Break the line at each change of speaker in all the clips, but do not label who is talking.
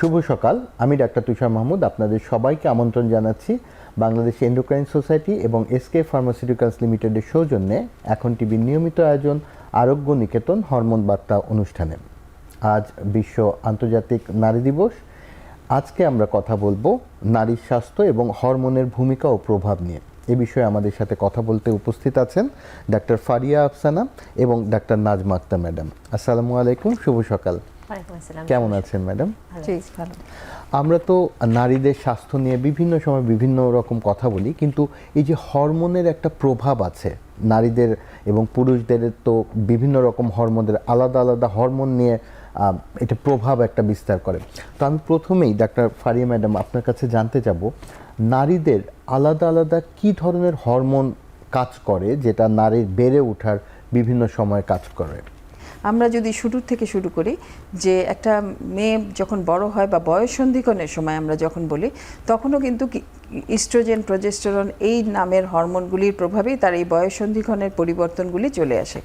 শুভ সকাল। আমি ডাক্তার তুষার মাহমুদ আপনাদের সবাইকে আমন্ত্রণ জানাচ্ছি বাংলাদেশ এন্ডোক্রাইন সোসাইটি এবং এসকে ফার্মাসিউটিক্যালস লিমিটেডের সৌজন্যে এখন টিভির নিয়মিত আয়োজন আরোগ্য নিকেতন হরমোন বার্তা অনুষ্ঠানে। আজ বিশ্ব আন্তর্জাতিক নারী দিবস। আজকে আমরা কথা বলবো নারীর স্বাস্থ্য এবং হরমোনের ভূমিকা ও প্রভাব নিয়ে। এ বিষয়ে আমাদের সাথে কথা বলতে উপস্থিত আছেন ডাক্তার ফারিয়া আফসানা এবং ডাক্তার নাজমা আক্তার ম্যাডাম। আসসালামু আলাইকুম, শুভ সকাল। কেমন আছেন ম্যাডাম? আমরা তো নারীদের স্বাস্থ্য নিয়ে বিভিন্ন সময় বিভিন্ন রকম কথা বলি, কিন্তু এই যে হরমোনের একটা প্রভাব আছে নারীদের এবং পুরুষদের, তো বিভিন্ন রকম হরমোনের আলাদা আলাদা হরমোন নিয়ে এটা প্রভাব একটা বিস্তার করে। তো আমি প্রথমেই ডাক্তার ফারিয়া ম্যাডাম আপনার কাছে জানতে চাবো, নারীদের আলাদা আলাদা কি ধরনের হরমোন কাজ করে যেটা নারীর বেড়ে ওঠার বিভিন্ন সময় কাজ করে?
আমরা যদি শুরু থেকে শুরু করি, যে একটা মেয়ে যখন বড় হয় বা বয়স সন্ধিক্ষণের সময় আমরা যখন বলি, তখনও কিন্তু ইস্ট্রোজেন, প্রজেস্টেরন এই নামের হরমোনগুলির প্রভাবেই তার এই বয়স সন্ধিক্ষণের পরিবর্তনগুলি চলে আসে।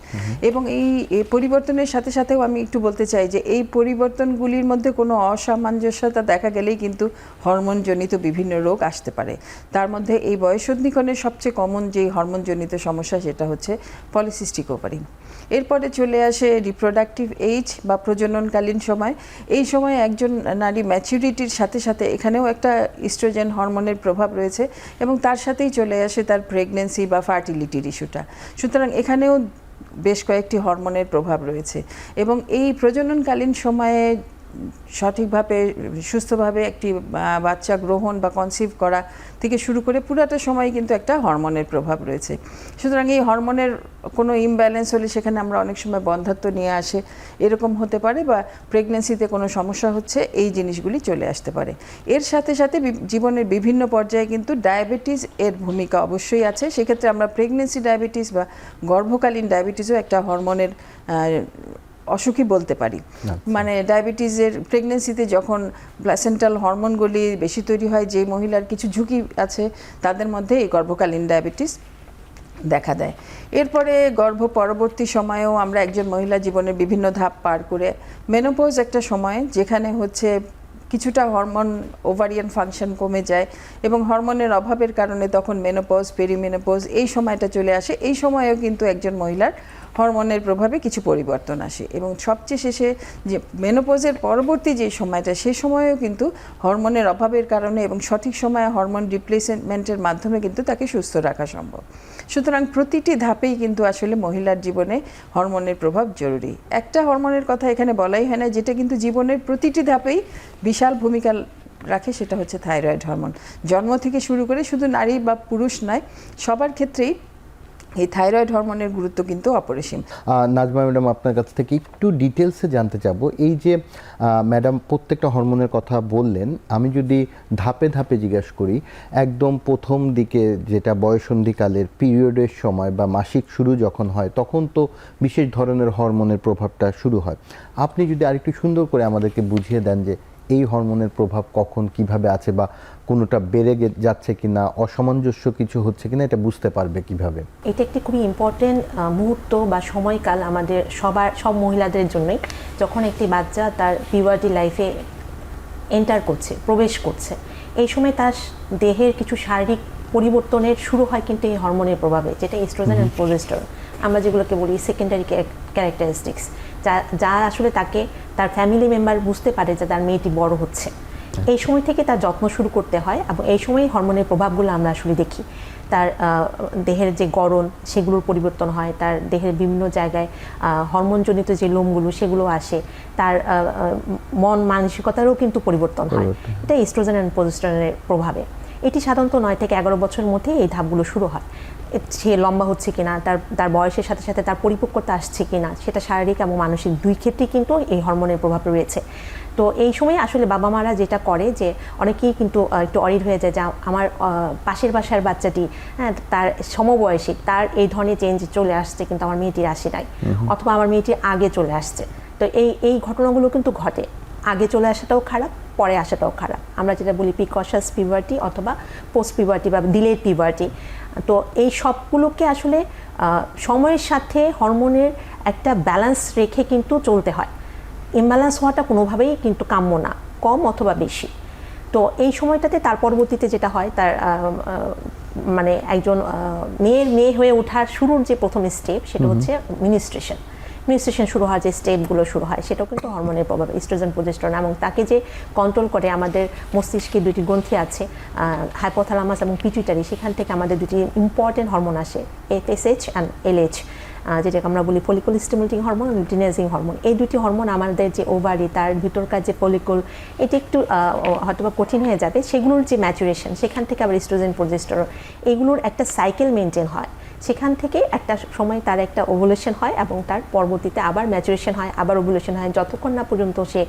এবং এই পরিবর্তনের সাথে সাথেও আমি একটু বলতে চাই যে এই পরিবর্তনগুলির মধ্যে কোনো অসামঞ্জস্যতা দেখা গেলেই কিন্তু হরমোনজনিত বিভিন্ন রোগ আসতে পারে। তার মধ্যে এই বয়স সন্ধিক্ষণের সবচেয়ে কমন যে হরমোনজনিত সমস্যা সেটা হচ্ছে পলিসিস্টিক ওভারি। এরপরে চলে আসে রিপ্রোডাক্টিভ এইজ বা প্রজননকালীন সময়। এই সময় একজন নারী ম্যাচুরিটির সাথে সাথে এখানেও একটা ইস্ট্রোজেন হরমোনের প্রভাব রয়েছে এবং তার সাথেই চলে আসে তার প্রেগনেন্সি বা ফার্টিলিটির ইস্যুটা। সুতরাং এখানেও বেশ কয়েকটি হরমোনের প্রভাব রয়েছে এবং এই প্রজননকালীন সময়ে সঠিকভাবে সুস্থভাবে একটি বাচ্চা গ্রহণ বা কনসিভ করা থেকে শুরু করে পুরাটা সময় কিন্তু একটা হরমোনের প্রভাব রয়েছে। সুতরাং এই হরমোনের কোনো ইমব্যালেন্স হলে সেখানে আমরা অনেক সময় বন্ধ্যাত্ব নিয়ে আসে এরকম হতে পারে, বা প্রেগনেন্সিতে কোনো সমস্যা হচ্ছে, এই জিনিসগুলি চলে আসতে পারে। এর সাথে সাথে জীবনের বিভিন্ন পর্যায়ে কিন্তু ডায়াবেটিস এর ভূমিকা অবশ্যই আছে। সেক্ষেত্রে আমরা প্রেগনেন্সি ডায়াবেটিস বা গর্ভকালীন ডায়াবেটিসও একটা হরমোনের অসুখই বলতে পারি। মানে ডায়াবেটিসের প্রেগনেন্সিতে যখন প্লাসেন্টাল হরমোনগুলি বেশি তৈরি হয়, যে মহিলার কিছু ঝুঁকি আছে তাদের মধ্যে এই গর্ভকালীন ডায়াবেটিস দেখা দেয়। এরপরে গর্ভ পরবর্তী সময়েও আমরা একজন মহিলা জীবনের বিভিন্ন ধাপ পার করে মেনোপজ একটা সময়, যেখানে হচ্ছে কিছুটা হরমোন ওভারিয়ান ফাংশন কমে যায় এবং হরমোনের অভাবের কারণে তখন মেনোপজ, পেরিমেনোপজ এই সময়টা চলে আসে। এই সময়েও কিন্তু একজন মহিলার হরমোনের প্রভাবে কিছু পরিবর্তন আসে এবং সবচেয়ে শেষে যে মেনোপজের পরবর্তী যে সময়টা, সেই সময়েও কিন্তু হরমোনের অভাবের কারণে এবং সঠিক সময়ে হরমোন রিপ্লেসমেন্টের মাধ্যমে কিন্তু তাকে সুস্থ রাখা সম্ভব। সুতরাং প্রতিটি ধাপেই কিন্তু আসলে মহিলার জীবনে হরমোনের প্রভাব জরুরি। একটা হরমোনের কথা এখানে বলাই হয় না, যেটা কিন্তু জীবনের প্রতিটি ধাপেই বিশাল ভূমিকা রাখে, সেটা হচ্ছে থাইরয়েড হরমোন। জন্ম থেকে শুরু করে শুধু নারী বা পুরুষ নয়, সবার ক্ষেত্রেই এই থাইরয়েড হরমোনের গুরুত্ব কিন্তু অপরিসীম।
নাজমা ম্যাডাম, আপনার কাছ থেকে একটু ডিটেলসে জানতে চাবো, এই যে ম্যাডাম প্রত্যেকটা হরমোনের কথা বললেন, আমি যদি ধাপে ধাপে জিজ্ঞাসা করি, একদম প্রথম দিকে যেটা বয়ঃসন্ধিকালের পিরিয়ডের সময় বা মাসিক শুরু যখন হয়, তখন তো বিশেষ ধরনের হরমোনের প্রভাবটা শুরু হয়। আপনি যদি আরেকটু সুন্দর করে আমাদেরকে বুঝিয়ে দেন যে এই হরমোনের প্রভাব কখন কিভাবে আছে, বা কোনোটা বেড়ে যাচ্ছে কিনা, অসামঞ্জস্য কিছু হচ্ছে কিনা, এটা বুঝতে পারবে কিভাবে?
এটা একটি খুবই ইম্পর্টেন্ট মুহূর্ত বা সময়কাল আমাদের সব মহিলাদের জন্যই, যখন একটি বাচ্চা তার পিউবার্টি লাইফে এন্টার করছে, প্রবেশ করছে। এই সময় তার দেহের কিছু শারীরিক পরিবর্তনের শুরু হয় কিন্তু এই হরমোনের প্রভাবে, যেটা ইস্ট্রোজেন এবং প্রজেস্টেরন, আমরা যেগুলোকে বলি সেকেন্ডারি ক্যারেক্টারিস্টিক্স, যা আসলে তাকে তার ফ্যামিলি মেম্বার বুঝতে পারে যে তার মেয়েটি বড় হচ্ছে। এই সময় থেকে তার যত্ন শুরু করতে হয় এবং এই সময়ই হরমোনের প্রভাবগুলো আমরা আসলে দেখি। তার দেহের যে গড়ন সেগুলোর পরিবর্তন হয়, তার দেহের বিভিন্ন জায়গায় হরমোনজনিত যে লোমগুলো সেগুলো আসে, তার মন মানসিকতারও কিন্তু পরিবর্তন হয়। এটা ইস্ট্রোজেন এবং প্রজেস্টেরনের প্রভাবে। এটি সাধারণত 9 থেকে 11 বছরের মধ্যে এই ধাপগুলো শুরু হয়। সে লম্বা হচ্ছে কিনা, তার বয়সের সাথে সাথে তার পরিপক্কতা আসছে কিনা, সেটা শারীরিক এবং মানসিক দুই ক্ষেত্রেই কিন্তু এই হরমোনের প্রভাব রয়েছে। তো এই সময় আসলে বাবা মারা যেটা করে, যে অনেকেই কিন্তু একটু অরিড হয়ে যায় যে আমার পাশের বাসার বাচ্চাটি, হ্যাঁ, তার সমবয়সী, তার এই ধরনের চেঞ্জ চলে আসছে কিন্তু আমার মেয়েটির আসে নাই, অথবা আমার মেয়েটির আগে চলে আসছে। তো এই ঘটনাগুলো কিন্তু ঘটে। আগে চলে আসাটাও খারাপ, পরে আসাটাও খারাপ। আমরা যেটা বলি প্রিকশাস পিউবার্টি অথবা পোস্ট পিউবার্টি বা ডিলেড পিউবার্টি। তো এই সবগুলোকে আসলে সময়ের সাথে হরমোনের একটা ব্যালেন্স রেখে কিন্তু চলতে হয়। ইমব্যালেন্স হওয়াটা কোনোভাবেই কিন্তু কাম্য না। কম অথবা বেশি। তো এই সময়টাতে তার পরবর্তীতে যেটা হয়, তার মানে একজন মেয়ের মেয়ে হয়ে ওঠার শুরুর যে প্রথম স্টেপ সেটা হচ্ছে মিনিস্ট্রেশন শুরু হয়, যে স্টেপগুলো শুরু হয় সেটাও কিন্তু হরমোনের প্রভাব, ইস্ট্রোজেন প্রজেস্টেরন। এবং তাকে যে কন্ট্রোল করে, আমাদের মস্তিষ্কে দুটি গ্রন্থি আছে, হাইপোথ্যালামাস এবং পিটুইটারি, সেখান থেকে আমাদের দুটি ইম্পর্টেন্ট হরমোন আসে, FSH অ্যান্ড LH, যেটাকে আমরা বলি follicle stimulating hormone, luteinising hormone. এই দুটি হরমোন আমাদের যে ওভারি, তার ভিতরকার যে ফলিকল, এটি একটু হয়তো কঠিন হয়ে যাবে, সেগুলোর যে ম্যাচুরেশন, সেখান থেকে আবার ইস্ট্রোজেন প্রজেস্টেরন, এগুলোর একটা সাইকেল মেনটেন হয়। সেখান থেকে একটা সময় তার একটা ওভুলেশন হয় এবং তার পরবর্তীতে আবার ম্যাচুরেশন হয়, আবার ওভুলেশন হয়, যতক্ষণ না পর্যন্ত সে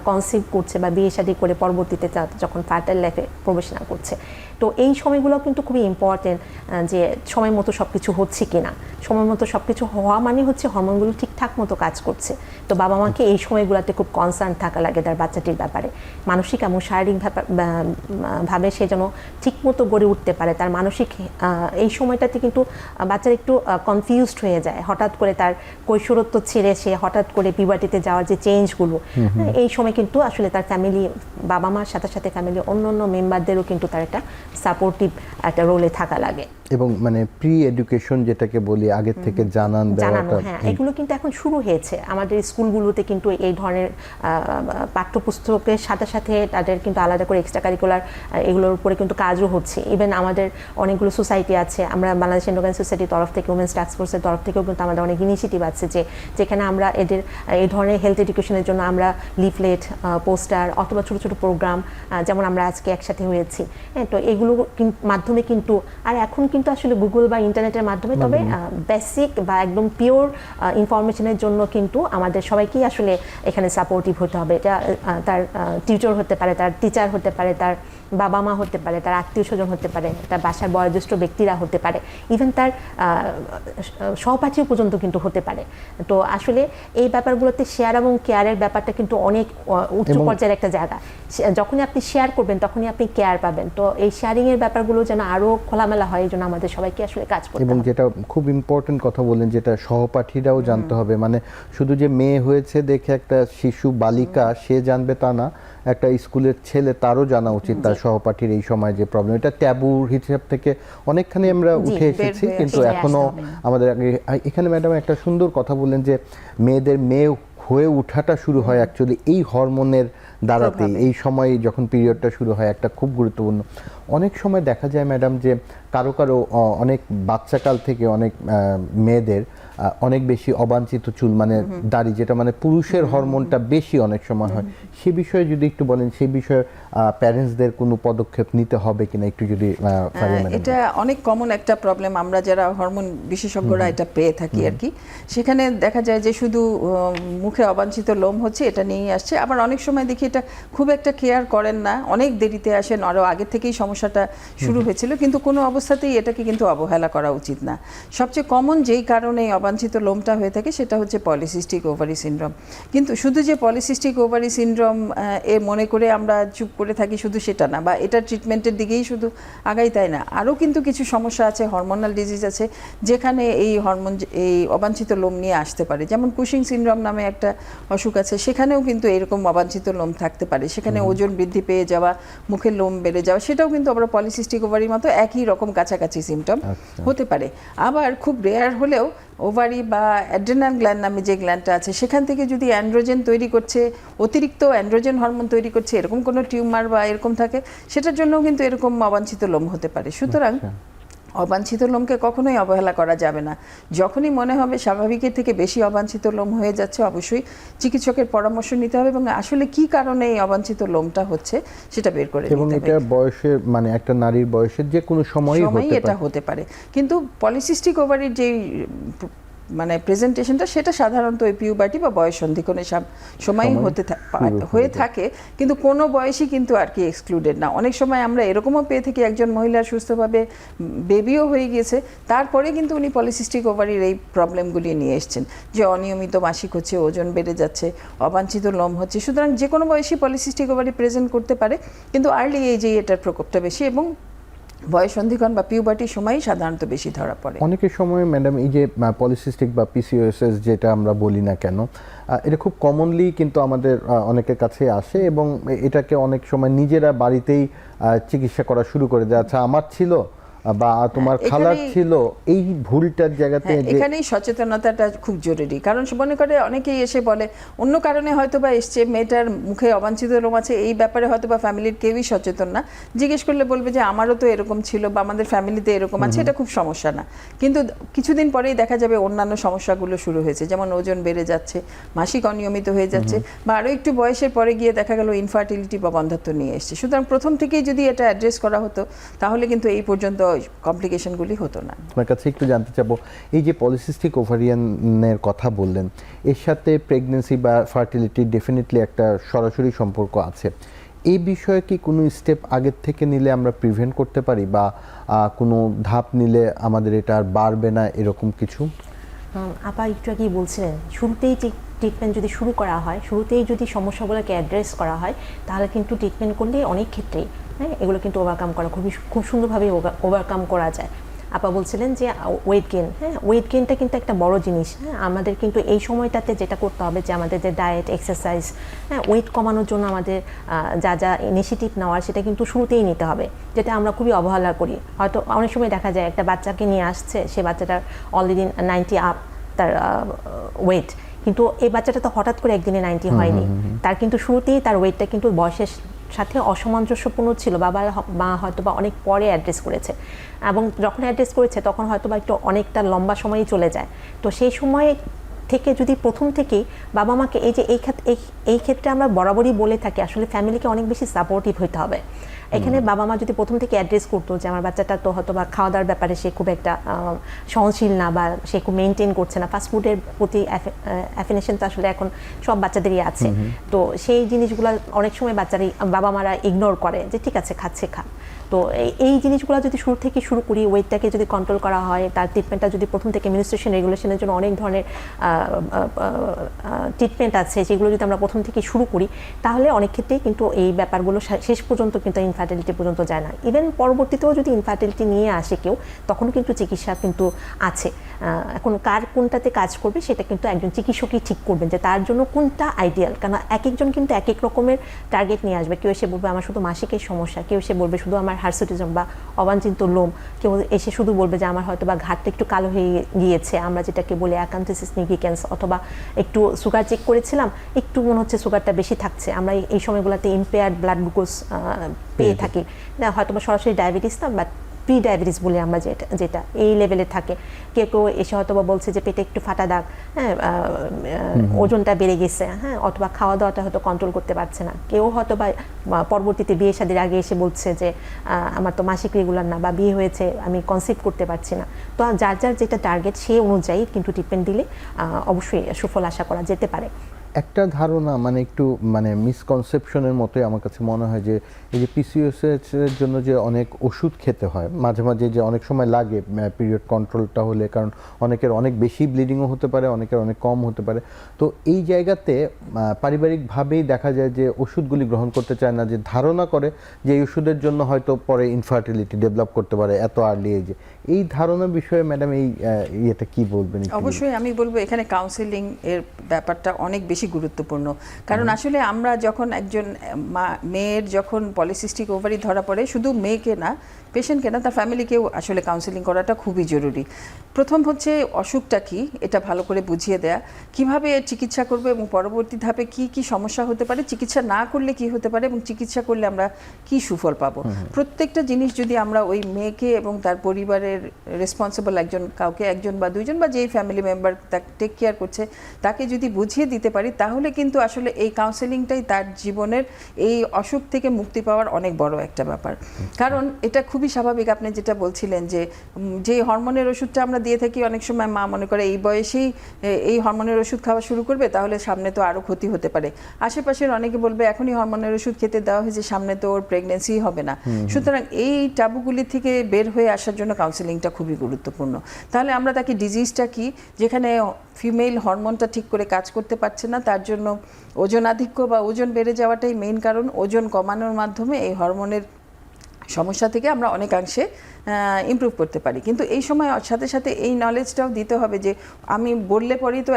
কনসিভ করছে বা বিয়ে শাদী করে পরবর্তীতে যখন ফার্টাইল লাইফে প্রবেশ না করছে। তো এই সময়গুলো কিন্তু খুবই ইম্পর্টেন্ট, যে সময় মতো সব কিছু হচ্ছে কিনা। সময় মতো সব কিছু হওয়া মানে হচ্ছে হরমোনগুলো ঠিকঠাক মতো কাজ করছে। তো বাবা মাকে এই সময়গুলোতে খুব কনসার্ন থাকা লাগে তার বাচ্চাটির ব্যাপারে, মানসিক এবং শারীরিক ভাবে সে যেন ঠিক মতো গড়ে উঠতে পারে। তার মানসিক এই সময়টাতে কিন্তু বাচ্চারা একটু কনফিউজড হয়ে যায়, হঠাৎ করে তার কৈশোরত্ব ছেড়ে সে হঠাৎ করে পিউবার্টিতে যাওয়ার যে চেঞ্জগুলো, এই সময় কিন্তু আসলে তার ফ্যামিলি, বাবা মার সাথে সাথে ফ্যামিলির অন্য অন্য মেম্বারদেরও কিন্তু তার একটা সাপোর্টিভ একটা রোলে থাকা লাগে।
এবং মানে প্রি এডুকেশন যেটাকে বলি, আগের থেকে জানানো,
হ্যাঁ, এগুলো কিন্তু এখন শুরু হয়েছে আমাদের স্কুলগুলোতে। কিন্তু এই ধরনের পাঠ্যপুস্তকের সাথে সাথে তাদের কিন্তু আলাদা করে এক্সট্রা কারিকুলার এগুলোর উপরে কিন্তু কাজও হচ্ছে। ইভেন আমাদের অনেকগুলো সোসাইটি আছে, আমরা বাংলাদেশ এন্ডোক্রাইন সোসাইটির তরফ থেকে, উমেন্স টাস্ক ফোর্সের তরফ থেকেও কিন্তু আমাদের অনেক ইনিশিয়েটিভ আছে, যেখানে আমরা এদের এই ধরনের হেলথ এডুকেশনের জন্য আমরা লিফলেট, পোস্টার অথবা ছোটো ছোটো প্রোগ্রাম, যেমন আমরা আজকে একসাথে হয়েছি, হ্যাঁ, তো এগুলো মাধ্যমে কিন্তু, আর এখন কিন্তু আসলে গুগল বা ইন্টারনেটের মাধ্যমে, তবে বেসিক বা একদম পিওর ইনফরমেশনের জন্য কিন্তু আমাদের সবাইকেই আসলে এখানে সাপোর্টিভ হতে হবে। এটা তার টিউটর হতে পারে, তার টিচার হতে পারে, তার বাবা মা হতে পারে, তার আত্মীয় স্বজন হতে পারে, তার বাসার বয়োজ্যেষ্ঠ ব্যক্তিরা হতে পারে, ইভেন তার সহপাঠীও পর্যন্ত কিন্তু হতে পারে। তো আসলে এই ব্যাপারগুলোতে শেয়ার এবং কেয়ারের ব্যাপারটা কিন্তু অনেক উচ্চ পর্যায়ের একটা জায়গা। যখনই আপনি শেয়ার করবেন তখনই আপনি কেয়ার পাবেন। তো এই শেয়ারিংয়ের ব্যাপারগুলো যেন আরও খোলামেলা হয়, এই জন্য আমাদের সবাইকে আসলে কাজ করতে হবে।
এবং যেটা খুব ইম্পর্টেন্ট কথা বললেন, যেটা সহপাঠীরাও জানতে হবে। মানে শুধু যে মেয়ে হয়েছে দেখে একটা শিশু বালিকা সে জানবে তা না, একটা স্কুলের ছেলে তারও জানা উচিত তার সহপাঠীর এই সময় যে প্রবলেম। এটা ট্যাবুর হিসাব থেকে অনেকখানি আমরা উঠে এসেছি, কিন্তু এখনো আমাদের এখানে ম্যাডাম একটা সুন্দর কথা বললেন যে মেয়েদের মেয়ে হয়ে ওঠাটা শুরু হয় অ্যাকচুয়ালি এই হরমোনের দ্বারাতে। এই সময় যখন পিরিয়ডটা শুরু হয়, একটা খুব গুরুত্বপূর্ণ। অনেক সময় দেখা যায় ম্যাডাম যে কারো অনেক বাচ্চাকাল থেকে অনেক মেয়েদের অনেক বেশি অবাঞ্ছিত চুল, মানে দাড়ি, যেটা মানে পুরুষের হরমোনটা বেশি অনেক সময় হয়। সে বিষয়ে যদি একটু বলেন, সেই বিষয়ে প্যারেন্টসদের কোনো পদক্ষেপ নিতে হবে কিনা একটু যদি।
এটা অনেক কমন একটা প্রবলেম, আমরা যারা হরমোন বিশেষজ্ঞরা এটা পেয়ে থাকি আর কি। সেখানে দেখা যায় যে শুধু মুখে অবাঞ্ছিত লোম হচ্ছে, এটা নিয়েই আসছে। আবার অনেক সময় দেখি এটা খুব একটা কেয়ার করেন না, অনেক দেরিতে আসেন, আরও আগে থেকেই সমস্যাটা শুরু হয়েছিল, কিন্তু কোনো অবস্থাতেই এটাকে কিন্তু অবহেলা করা উচিত না। সবচেয়ে কমন যেই কারণে অবাঞ্ছিত লোমটা হয়ে থাকে সেটা হচ্ছে পলিসিস্টিক ওভারি সিনড্রোম। কিন্তু শুধু যে পলিসিস্টিক ওভারি সিনড্রোম এ মনে করে আমরা চুপ করে থাকি শুধু সেটা না, বা এটা ট্রিটমেন্টের দিকেই শুধু আগাই তাই না, আরও কিন্তু কিছু সমস্যা আছে, হরমোনাল ডিজিজ আছে যেখানে এই অবাঞ্ছিত লোম নিয়ে আসতে পারে। যেমন কুশিং সিনড্রোম নামে একটা অসুখ আছে, সেখানেও কিন্তু এরকম অবাঞ্ছিত লোম থাকতে পারে। সেখানে ওজন বৃদ্ধি পেয়ে যাওয়া, মুখের লোম বেড়ে যাওয়া, সেটাও কিন্তু আমরা পলিসিস্টিক ওভারির মতো একই রকম কাছাকাছি সিমটম হতে পারে। আবার খুব রেয়ার হলেও ওভারি বা অ্যাড্রেনাল গ্ল্যান্ড নামে যে গ্ল্যান্ডটা আছে, সেখান থেকে যদি অ্যান্ড্রোজেন তৈরি করছে, অতিরিক্ত অ্যান্ড্রোজেন হরমোন তৈরি করছে, এরকম কোনো টিউমার বা এরকম থাকে, সেটার জন্যও কিন্তু এরকম অবাঞ্ছিত লোম হতে পারে। সুতরাং অবাঞ্ছিত লোমকে কখনোই অবহেলা করা যাবে না। যখনই মনে হবে স্বাভাবিকের থেকে বেশি অবাঞ্ছিত লোম হয়ে যাচ্ছে, অবশ্যই চিকিৎসকের পরামর্শ নিতে হবে এবং আসলে কি কারণে এই অবাঞ্ছিত লোমটা হচ্ছে সেটা বের করে নিতে হবে।
এবং এটা বয়সের, মানে একটা নারীর বয়সের যে কোনো সময়ই
এটা হতে পারে। কিন্তু পলিসিস্টিক ওভারির যে মানে প্রেজেন্টেশনটা, সেটা সাধারণত ওই পিউবার্টি বা বয়স সন্ধিক্ষণের সময় হয়ে থাকে, কিন্তু কোনো বয়সই কিন্তু আর কি এক্সক্লুডেড না। অনেক সময় আমরা এরকমও পেয়ে থাকি একজন মহিলা সুস্থভাবে বেবিও হয়ে গিয়েছে, তারপরে কিন্তু উনি পলিসিস্টিক ওভারির এই প্রবলেমগুলি নিয়ে এসছেন, যে অনিয়মিত মাসিক হচ্ছে, ওজন বেড়ে যাচ্ছে, অবাঞ্ছিত লোম হচ্ছে। সুতরাং যে কোনো বয়সী পলিসিস্টিক ওভারি প্রেজেন্ট করতে পারে, কিন্তু আর্লি এজেই এটার প্রকোপটা বেশি এবং বয়ঃসন্ধিক্ষণ বা পিউবার্টির সময়ই সাধারণত বেশি ধরা পড়ে।
অনেকের সময় ম্যাডাম এই যে পলিসিস্টিক বা পিসিওএস যেটা আমরা বলি না কেন, এটা খুব কমনলি কিন্তু আমাদের অনেকের কাছে আসে এবং এটাকে অনেক সময় নিজেরা বাড়িতেই চিকিৎসা করা শুরু করে দেয়। আচ্ছা আমার ছিল বা তোমার খালার ছিল, এই ভুলটার জায়গাতে
এখানেই সচেতনতাটা খুব জরুরি। কারণ মনে করে অনেকেই এসে বলে অন্য কারণে হয়তো বা এসছে, মেয়েটার মুখে অবাঞ্ছিত লোম আছে, এই ব্যাপারে হয়তো বা ফ্যামিলির কেউই সচেতন না। জিজ্ঞেস করলে বলবে যে আমারও তো এরকম ছিল বা আমাদের ফ্যামিলিতে এরকম আছে, এটা খুব সমস্যা না। কিন্তু কিছুদিন পরেই দেখা যাবে অন্যান্য সমস্যাগুলো শুরু হয়েছে, যেমন ওজন বেড়ে যাচ্ছে, মাসিক অনিয়মিত হয়ে যাচ্ছে, বা আরও একটু বয়সের পরে গিয়ে দেখা গেল ইনফার্টিলিটি বা বন্ধ্যাত্ব নিয়ে এসছে। সুতরাং প্রথম থেকেই যদি এটা অ্যাড্রেস করা হতো তাহলে কিন্তু এই পর্যন্ত কমপ্লিকেশনগুলি হতো না।
আপনার কাছে একটু জানতে চাবো, এই যে পলিসিস্টিক ওভারিয়ানের কথা বললেন, এর সাথে প্রেগনেন্সি বা ফার্টিলিটি ডেফিনেটলি একটা সরাসরি সম্পর্ক আছে। এই বিষয়ে কি কোনো স্টেপ আগের থেকে নিলে আমরা প্রিভেন্ট করতে পারি বা কোনো ধাপ নিলে আমাদের এটা আর বাড়বে না, এরকম কিছু?
আপা একটু আগেই বলছিলেন, শুরুতেই ট্রিটমেন্ট যদি শুরু করা হয়, শুরুতেই যদি সমস্যাগুলোকে অ্যাড্রেস করা হয়, তাহলে কিন্তু ট্রিটমেন্ট করলে অনেক ক্ষেত্রেই এগুলো কিন্তু ওভারকাম করা খুব সুন্দরভাবে ওভারকাম করা যায়। আপা বলছিলেন যে ওয়েট গেইন, ওয়েট গেইনটা কিন্তু একটা বড় জিনিস। আমাদের কিন্তু এই সময়টাতে যেটা করতে হবে যে আমাদের যে ডায়েট, এক্সারসাইজ, ওয়েট কমানোর জন্য আমাদের যা যা ইনিশিয়েটিভ নেওয়ার সেটা কিন্তু শুরুতেই নিতে হবে, যেটা আমরা খুবই অবহেলা করি। হয়তো অনেক সময় দেখা যায় একটা বাচ্চাকে নিয়ে আসছে, সে বাচ্চাটার অলরেডি 90 আপ তার ওয়েট, কিন্তু এই বাচ্চাটা তো হঠাৎ করে একদিনে 90 হয়নি। তার কিন্তু শুরুতেই তার ওয়েটটা কিন্তু বয়সের সাথে অসামঞ্জস্যপূর্ণ ছিল। মা হয়তো বা অনেক পরে অ্যাড্রেস করেছে, এবং যখন অ্যাড্রেস করেছে তখন হয়তো বা একটু অনেকটা লম্বা সময়ই চলে যায়। তো সেই সময় থেকে যদি প্রথম থেকেই বাবা মাকে এই ক্ষেত্রে আমরা বরাবরই বলে থাকি, আসলে ফ্যামিলিকে অনেক বেশি সাপোর্টিভ হতে হবে। এখানে বাবা মা যদি প্রথম থেকে অ্যাড্রেস করতো যে আমার বাচ্চাটা তো হয়তো বা খাওয়া দাওয়ার ব্যাপারে সে খুব একটা সহনশীল না, বা সে খুব মেনটেন করছে না, ফাস্টফুডের প্রতি অ্যাফিনেশন তো আসলে এখন সব বাচ্চাদেরই আছে। তো সেই জিনিসগুলো অনেক সময় বাবা মারা ইগনোর করে যে ঠিক আছে খাচ্ছে খা। তো এই জিনিসগুলো যদি শুরু থেকে শুরু করি, ওয়েটটাকে যদি কন্ট্রোল করা হয়, তার ট্রিটমেন্টটা যদি প্রথম থেকে মেনস্ট্রুয়েশন রেগুলেশনের জন্য অনেক ধরনের ট্রিটমেন্ট আছে, যেগুলো যদি আমরা প্রথম থেকে শুরু করি, তাহলে অনেক ক্ষেত্রেই কিন্তু এই ব্যাপারগুলো শেষ পর্যন্ত কিন্তু ইনফার্টিলিটি পর্যন্ত যায় না। ইভেন পরবর্তীতেও যদি ইনফার্টিলিটি নিয়ে আসে কেউ, তখন কিন্তু চিকিৎসা কিন্তু আছে। এখন কার কোনটাতে কাজ করবে সেটা কিন্তু একজন চিকিৎসকই ঠিক করবেন যে তার জন্য কোনটা আইডিয়াল। কারণ এক একজন কিন্তু এক এক রকমের টার্গেট নিয়ে আসবে। কেউ এসে বলবে আমার শুধু মাসিকের সমস্যা, কেউ এসে বলবে শুধু আমার হার্সুটিজম বা অবাঞ্ছিত লোম, কেউ এসে শুধু বলবে যে আমার হয়তো বা ঘাটটা একটু কালো হয়ে গিয়েছে, আমরা যেটাকে বলি অ্যাকান্থিসিস নিগ্রিক্যান্স, অথবা একটু সুগার চেক করেছিলাম, একটু মনে হচ্ছে সুগারটা বেশি থাকছে। আমরা এই সময়গুলোতে ইম্পেয়ার্ড ব্লাড গ্লুকোজ পেয়ে থাকি, হয়তো বা সরাসরি ডায়াবেটিস না, বাট প্রি ডায়াবেটিস বলে আমরা যেটা এই লেভেলে থাকে। কেউ কেউ এসে হয়তো বা বলছে যে পেটে একটু ফাটা দাগ, ওজনটা বেড়ে গেছে, অথবা খাওয়া দাওয়াটা হয়তো কন্ট্রোল করতে পারছে না। কেউ হয়তো বা পরবর্তীতে বিয়ে শাদীর আগে এসে বলছে যে আমার তো মাসিক রেগুলার না, বা বিয়ে হয়েছে আমি কনসিভ করতে পারছি না। তো যার যার যেটা টার্গেট সেই অনুযায়ী কিন্তু ট্রিটমেন্ট দিলে অবশ্যই সুফল আশা করা যেতে পারে।
একটা ধারণা একটু মিসকনসেপশনের মতোই আমার কাছে মনে হয় যে এই যে পিসিওএস এর জন্য যে অনেক ওষুধ খেতে হয় মাঝে মাঝে, যে অনেক সময় লাগে পিরিয়ড কন্ট্রোলটা হলে, কারণ অনেকের অনেক বেশি ব্লিডিংও হতে পারে, অনেকের অনেক কম হতে পারে। তো এই জায়গাতে পারিবারিকভাবেই দেখা যায় যে ওষুধগুলি গ্রহণ করতে চায় না, যে ধারণা করে যে এই ওষুধের জন্য হয়তো পরে ইনফার্টিলিটি ডেভেলপ করতে পারে এত আর্লি এজে। এই ধারণার বিষয়ে ম্যাডাম এই ইয়েটা কি বলবেন?
অবশ্যই আমি বলবো এখানে কাউন্সেলিং এর ব্যাপারটা অনেক বেশি গুরুত্বপূর্ণ। কারণ আসলে আমরা যখন একজন মেয়ের যখন পলিসিস্টিক ওভারি ধরা পড়ে, শুধু মেয়েকে না, পেশেন্টকে না, তার ফ্যামিলিকেও আসলে কাউন্সেলিং করাটা খুবই জরুরি। প্রথম হচ্ছে অসুখটা কি এটা ভালো করে বুঝিয়ে দেয়া, কিভাবে এর চিকিৎসা করবে এবং পরবর্তী ধাপে কি কি সমস্যা হতে পারে, চিকিৎসা না করলে কি হতে পারে এবং চিকিৎসা করলে আমরা কি সুফল পাবো। প্রত্যেকটা জিনিস যদি আমরা ওই মেয়েকে এবং তার পরিবারের রেসপন্সিবল কাউকে একজন বা দুইজন বা যেই ফ্যামিলি মেম্বার তাকে টেক কেয়ার করছে তাকে যদি বুঝিয়ে দিতে পারি, তাহলে কিন্তু আসলে এই কাউন্সেলিংটাই তার জীবনের এই অসুখ থেকে মুক্তি পাওয়ার অনেক বড় একটা ব্যাপার। কারণ এটা খুবই স্বাভাবিক, আপনি যেটা বলছিলেন যে হরমোনের ওষুধটা আমরা দিয়ে থাকি, অনেক সময় মা মনে করে এই বয়সেই এই হরমোনের ওষুধ খাওয়া শুরু করবে, তাহলে সামনে তো আরও ক্ষতি হতে পারে। আশেপাশের অনেকে বলবে এখনই হরমোনের ওষুধ খেতে দেওয়া হয়েছে, সামনে তো ওর প্রেগনেন্সি হবে না। সুতরাং এই টাবুগুলি থেকে বের হয়ে আসার জন্য কাউন্সেলিংটা খুবই গুরুত্বপূর্ণ। তাহলে আমরা তাকে ডিজিজটা কি, যেখানে ফিমেল হরমোনটা ঠিক করে কাজ করতে পারছে না, তার জন্য ওজনাধিক্য বা ওজন বেড়ে যাওয়াটাই মেইন কারণ। ওজন কমানোর মাধ্যমে এই হরমোনের সমস্যা থেকে আমরা অনেকাংশে ইমপ্রুভ করতে পারি। কিন্তু এই সময় সাথে সাথে এই নলেজটাও দিতে হবে যে আমি বললে পরেই তো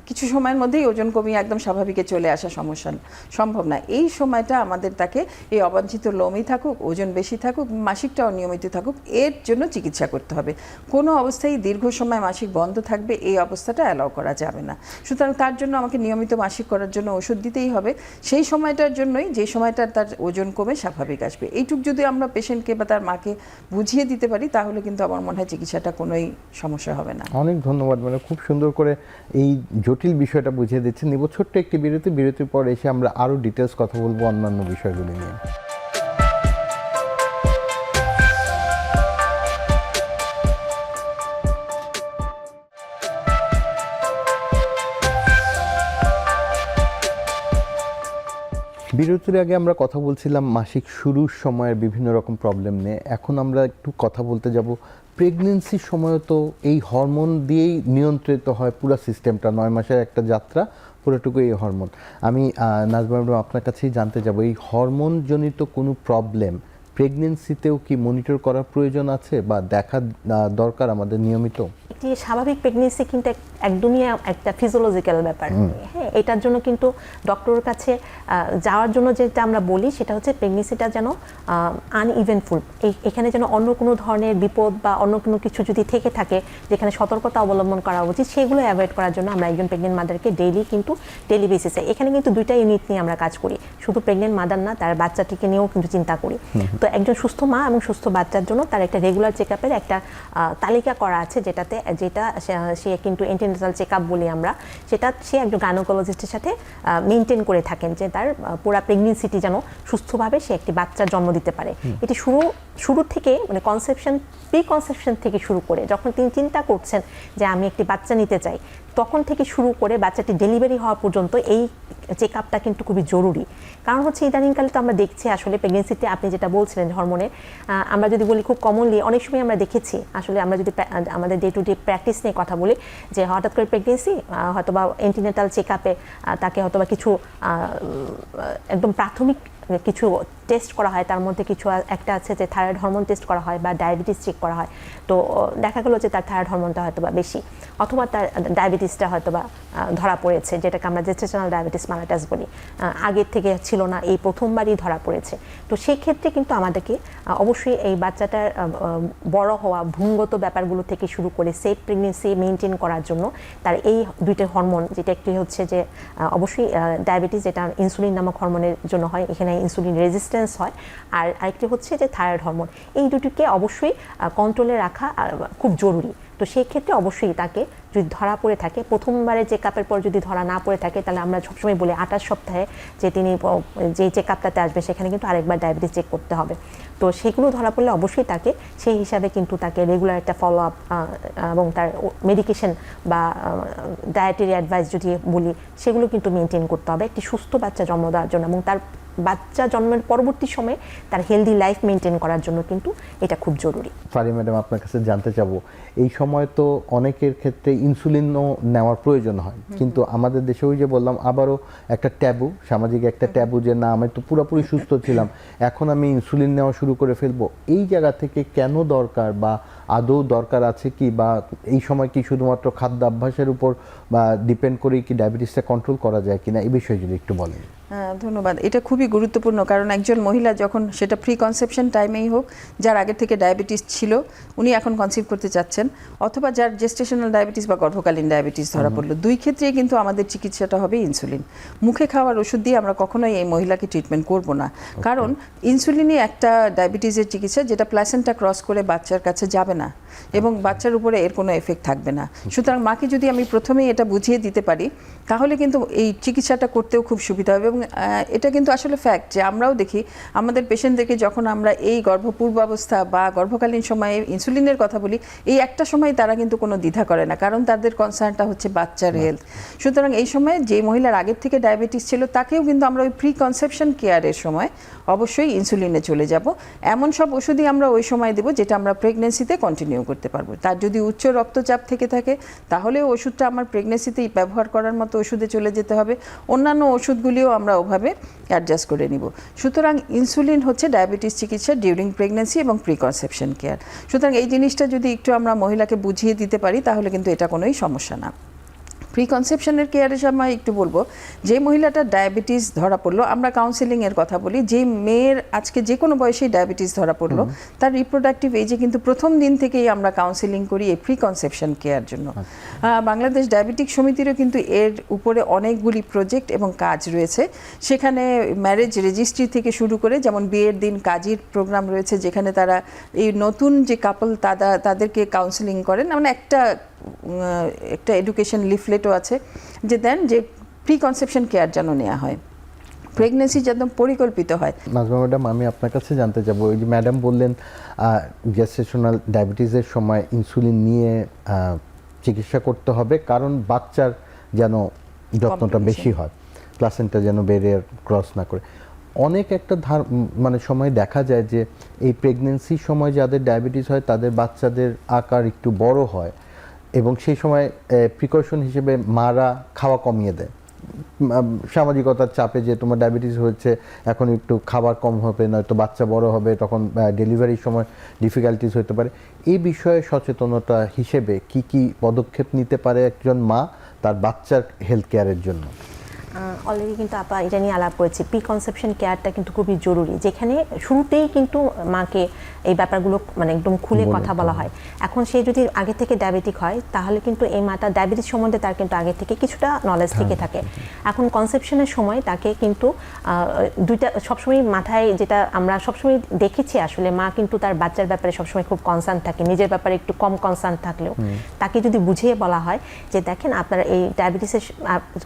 কিছু সময়ের মধ্যেই ওজন কমিয়ে একদম স্বাভাবিকে চলে আসা সমস্যা সম্ভব না। এই সময়টা আমাদের তাকে এই অবাঞ্ছিত লোমই থাকুক, ওজন বেশি থাকুক, মাসিকটা অনিয়মিত থাকুক, এর জন্য চিকিৎসা করতে হবে। কোনো অবস্থায় দীর্ঘ সময় মাসিক বন্ধ থাকবে এই অবস্থাটা অ্যালাউ করা যাবে না। সুতরাং তার জন্য আমাকে নিয়মিত মাসিক করার জন্য ওষুধ দিতেই হবে সেই সময়টার জন্যই, যে সময়টা তার ওজন কমে স্বাভাবিক আসবে। এইটুক যদি আমরা পেশেন্টকে বা তার মাকে বুঝিয়ে দিতে পারি তাহলে কিন্তু আমার মনে হয় চিকিৎসাটা কোনোই সমস্যা হবে না।
অনেক ধন্যবাদ, মানে খুব সুন্দর করে এই জটিল বিষয়টা বুঝিয়ে দিচ্ছেন। নিব ছোট্ট একটি বিরতির পর এসে আমরা আরও ডিটেলস কথা বলবো অন্যান্য বিষয়গুলি নিয়ে। বিরতির আগে আমরা কথা বলছিলাম মাসিক শুরুর সময়ের বিভিন্ন রকম প্রবলেম নিয়ে। এখন আমরা একটু কথা বলতে যাব প্রেগনেন্সির সময়। তো এই হরমোন দিয়েই নিয়ন্ত্রিত হয় পুরো সিস্টেমটা, 9 মাসের একটা যাত্রা, পুরোটুকু এই হরমোন। আমি নাজমা ম্যাডাম আপনার কাছেই জানতে যাব, এই হরমোনজনিত কোনো প্রবলেম প্রেগনেন্সিতেও কি মনিটর করার প্রয়োজন আছে বা দেখা দরকার আমাদের নিয়মিত?
একটি স্বাভাবিক প্রেগনেন্সি কিন্তু একদমই একটা ফিজিওলজিক্যাল ব্যাপার। হ্যাঁ, এটার জন্য কিন্তু ডক্টরের কাছে যাওয়ার জন্য যেটা আমরা বলি সেটা হচ্ছে প্রেগনেন্সিটা যেন আনইভেন্টফুল, এখানে যেন অন্য কোনো ধরনের বিপদ বা অন্য কোনো কিছু যদি থেকে থাকে যেখানে সতর্কতা অবলম্বন করা উচিত সেগুলো অ্যাভয়েড করার জন্য আমরা একজন প্রেগনেন্ট মাদারকে ডেইলি বেসিসে, এখানে কিন্তু 2টা ইউনিট নিয়ে আমরা কাজ করি, শুধু প্রেগনেন্ট মাদার না, তার বাচ্চাটিকে নিয়েও কিন্তু চিন্তা করি। তো একজন সুস্থ মা এবং সুস্থ বাচ্চার জন্য তার একটা রেগুলার চেকআপের একটা তালিকা করা আছে, যেটা সে কিন্তু অ্যান্টিনেটাল চেকআপ বলি আমরা, সেটা সে একজন গাইনোকোলজিস্টের সাথে মেনটেন করে থাকেন যে তার পুরো প্রেগনেন্সিটি যেন সুস্থভাবে সে একটি বাচ্চার জন্ম দিতে পারে। এটি শুরু থেকে মানে প্রি কনসেপশন থেকে শুরু করে যখন তিনি চিন্তা করছেন যে আমি একটি বাচ্চা নিতে চাই, তখন থেকে শুরু করে বাচ্চাটি ডেলিভারি হওয়া পর্যন্ত এই চেকআপটা কিন্তু খুবই জরুরি। কারণ হচ্ছে ইদানিংকালে তো আমরা দেখছি আসলে প্রেগনেন্সিতে আপনি যেটা বলছিলেন হরমোনের, আমরা যদি বলি খুব কমনলি অনেক সময় আমরা দেখেছি, আসলে আমরা যদি আমাদের ডে টু ডে প্র্যাকটিস নিয়ে কথা বলি, যে হঠাৎ করে প্রেগনেন্সি হয়তোবা অ্যান্টিনেটাল চেকআপে তাকে হয়তোবা কিছু একদম প্রাথমিক কিছু টেস্ট করা হয়, তার মধ্যে কিছু একটা আছে যে থাইরয়েড হরমোন টেস্ট করা হয় বা ডায়াবেটিস চেক করা হয়। তো দেখা গেলো যে তার থাইরয়েড হরমোনটা হয়তো বা বেশি, অথবা তার ডায়াবেটিসটা হয়তো বা ধরা পড়েছে, যেটাকে আমরা জেস্টেশনাল ডায়াবেটিস মেলাটাস বলি, আগের থেকে ছিল না, এই প্রথমবারই ধরা পড়েছে। তো সেই ক্ষেত্রে কিন্তু আমাদেরকে অবশ্যই এই বাচ্চাটার বড় হওয়া ভ্রূণগত ব্যাপারগুলো থেকে শুরু করে সেফ প্রেগনেন্সি মেনটেন করার জন্য তার এই 2টা হরমোন, যেটা একটি হচ্ছে যে অবশ্যই ডায়াবেটিস, যেটা ইনসুলিন নামক হরমোনের জন্য হয়, এখানে ইনসুলিন রেজিস্ট্যান্স হয়, আর আরেকটি হচ্ছে যে থাইরয়েড হরমোন, এই দুটিকে অবশ্যই কন্ট্রোলে রাখা খুব জরুরি। তো সেই ক্ষেত্রে অবশ্যই তাকে যদি ধরা পড়ে থাকে, প্রথমবারে চেকআপের পর যদি ধরা না পড়ে থাকে, তাহলে আমরা সবসময় বলি 28 সপ্তাহে যে তিনি যে চেকআপটাতে আসবে সেখানে কিন্তু আরেকবার ডায়াবেটিস চেক করতে হবে। তো সেগুলো ধরা পড়লে অবশ্যই তাকে সেই হিসাবে কিন্তু তাকে রেগুলার একটা ফলো আপ এবং তার মেডিকেশন বা ডায়েটারি অ্যাডভাইস যদি বলি সেগুলো কিন্তু মেনটেন করতে হবে একটি সুস্থ বাচ্চা জন্ম দেওয়ার জন্য, এবং তার বাচ্চা জন্মের পরবর্তী সময়ে তার হেলদি লাইফ মেনটেন করার জন্য কিন্তু এটা খুব জরুরি।
ফারি ম্যাডাম, আপনার কাছে জানতে চাবো, এই সময় তো অনেকের ক্ষেত্রে ইনসুলিনও নেওয়ার প্রয়োজন হয়, কিন্তু আমাদের দেশে ওই যে বললাম আবারও একটা ট্যাবু, সামাজিক একটা ট্যাবু, যে না আমি তো পুরোপুরি সুস্থ ছিলাম, এখন আমি ইনসুলিন নেওয়া শুরু করে ফেলবো। এই জায়গা থেকে কেন দরকার বা আদৌ দরকার আছে কি, বা এই সময় কি শুধুমাত্র খাদ্যাভ্যাসের উপর বা ডিপেন্ড করেই কি ডায়াবেটিসটা কন্ট্রোল করা যায় কিনা, এই বিষয়ে যদি একটু বলেন।
ধন্যবাদ। এটা খুবই গুরুত্বপূর্ণ, কারণ একজন মহিলা যখন, সেটা প্রি কনসেপশন টাইমেই হোক, যার আগে থেকে ডায়াবেটিস ছিল উনি এখন কনসিভ করতে চাচ্ছেন, অথবা যার জেস্টেশনাল ডায়াবেটিস বা গর্ভকালীন ডায়াবেটিস ধরা পড়লো, দুই ক্ষেত্রেই কিন্তু আমাদের চিকিৎসাটা হবে ইনসুলিন। মুখে খাওয়ার ওষুধ দিয়ে আমরা কখনোই এই মহিলাকে ট্রিটমেন্ট করব না, কারণ ইনসুলিনই একটা ডায়াবেটিসের চিকিৎসা যেটা প্ল্যাসেন্টা ক্রস করে বাচ্চার কাছে যাবে না এবং বাচ্চার উপরে এর কোনো এফেক্ট থাকবে না। সুতরাং মাকে যদি আমি প্রথমেই এটা বুঝিয়ে দিতে পারি তাহলে কিন্তু এই চিকিৎসাটা করতেও খুব সুবিধা হবে। এবং এটা কিন্তু আসলে ফ্যাক্ট যে আমরাও দেখি আমাদের পেশেন্টদেরকে যখন আমরা এই গর্ভপূর্বাবস্থা বা গর্ভকালীন সময়ে ইনসুলিনের কথা বলি, এই একটা সময় তারা কিন্তু কোনো দ্বিধা করে না, কারণ তাদের কনসার্নটা হচ্ছে বাচ্চার হেলথ। সুতরাং এই সময় যে মহিলার আগের থেকে ডায়াবেটিস ছিল তাকেও কিন্তু আমরা ওই প্রি কনসেপশন কেয়ারের সময় অবশ্যই ইনসুলিনে চলে যাব। এমন সব ওষুধই আমরা ওই সময় দেবো যেটা আমরা প্রেগনেন্সিতে কন্টিনিউ করতে পারবো। তার যদি উচ্চ রক্তচাপ থেকে থাকে তাহলে ওষুধটা আমার প্রেগনেন্সিতেই ব্যবহার করার মতো ওষুধে চলে যেতে হবে। অন্যান্য ওষুধগুলিও আমরা আমরা ওভাবে অ্যাডজাস্ট করে নিব। সুতরাং ইনসুলিন হচ্ছে ডায়াবেটিস চিকিৎসা ডিউরিং প্রেগন্যান্সি এবং প্রিকনসেপশন কেয়ার। সুতরাং এই জিনিসটা যদি একটু আমরা মহিলাকে বুঝিয়ে দিতে পারি তাহলে কিন্তু এটা কোনোই সমস্যা না। প্রিকনসেপশনের কেয়ারের সময় একটু বলবো, যে মহিলাটা ডায়াবেটিস ধরা পড়লো, আমরা কাউন্সেলিংয়ের কথা বলি, যে মেয়ের আজকে যে কোনো বয়সেই ডায়াবেটিস ধরা পড়লো তার রিপ্রোডাক্টিভ এজে কিন্তু প্রথম দিন থেকেই আমরা কাউন্সেলিং করি এই প্রিকনসেপশন কেয়ার জন্য। বাংলাদেশ ডায়াবেটিক সমিতিরও কিন্তু এর উপরে অনেকগুলি প্রজেক্ট এবং কাজ রয়েছে। সেখানে ম্যারেজ রেজিস্ট্রি থেকে শুরু করে, যেমন বিয়ের দিন কাজীর প্রোগ্রাম রয়েছে যেখানে তারা এই নতুন যে কাপল তাদেরকে কাউন্সেলিং করেন। মানে একটা এডুকেশন লিফলেটও আছে যে দেন যে প্রিকনসেপশন কেয়ার যেন নেওয়া হয়, প্রেগনেন্সি যেন পরিকল্পিত হয়।
নাজমা ম্যাডাম, আমি আপনার কাছে জানতে চাবো, ওই যে ম্যাডাম বললেন জেস্টেশনাল ডায়াবেটিসের সময় ইনসুলিন নিয়ে চিকিৎসা করতে হবে কারণ বাচ্চার যেন যত্নটা বেশি হয়, প্লাসেন্টা যেন ব্যারিয়ার ক্রস না করে। অনেক একটা মানে সময় দেখা যায় যে এই প্রেগনেন্সির সময় যাদের ডায়াবেটিস হয় তাদের বাচ্চাদের আকার একটু বড় হয় এবং সেই সময় প্রিকশন হিসেবে মারা খাওয়া কমিয়ে দেয়, সামাজিকতার চাপে যে তোমার ডায়াবেটিস হয়েছে এখন একটু খাবার কম হবে, নয়তো বাচ্চা বড় হবে, তখন ডেলিভারির সময় ডিফিকাল্টিস হতে পারে। এই বিষয়ে সচেতনতা হিসেবে কি কি পদক্ষেপ নিতে পারে একজন মা তার বাচ্চার হেলথ কেয়ারের জন্য?
অলরেডি কিন্তু আপা এটা নিয়ে আলাপ করেছি, প্রিকনসেপশন কেয়ারটা কিন্তু খুবই জরুরি, যেখানে শুরুতেই কিন্তু মাকে এই ব্যাপারগুলো মানে একদম খুলে কথা বলা হয়। এখন সে যদি আগে থেকে ডায়াবেটিক হয় তাহলে কিন্তু এই মাটা ডায়াবেটিস সম্বন্ধে তার কিন্তু আগে থেকে কিছুটা নলেজ থেকে থাকে। এখন কনসেপশনের সময় তাকে কিন্তু দুইটা সবসময় মাথায়, যেটা আমরা সবসময় দেখেছি আসলে, মা কিন্তু তার বাচ্চার ব্যাপারে সবসময় খুব কনসার্ন থাকে, নিজের ব্যাপারে একটু কম কনসার্ন থাকলেও তাকে যদি বুঝিয়ে বলা হয় যে দেখেন আপনার এই ডায়াবেটিসের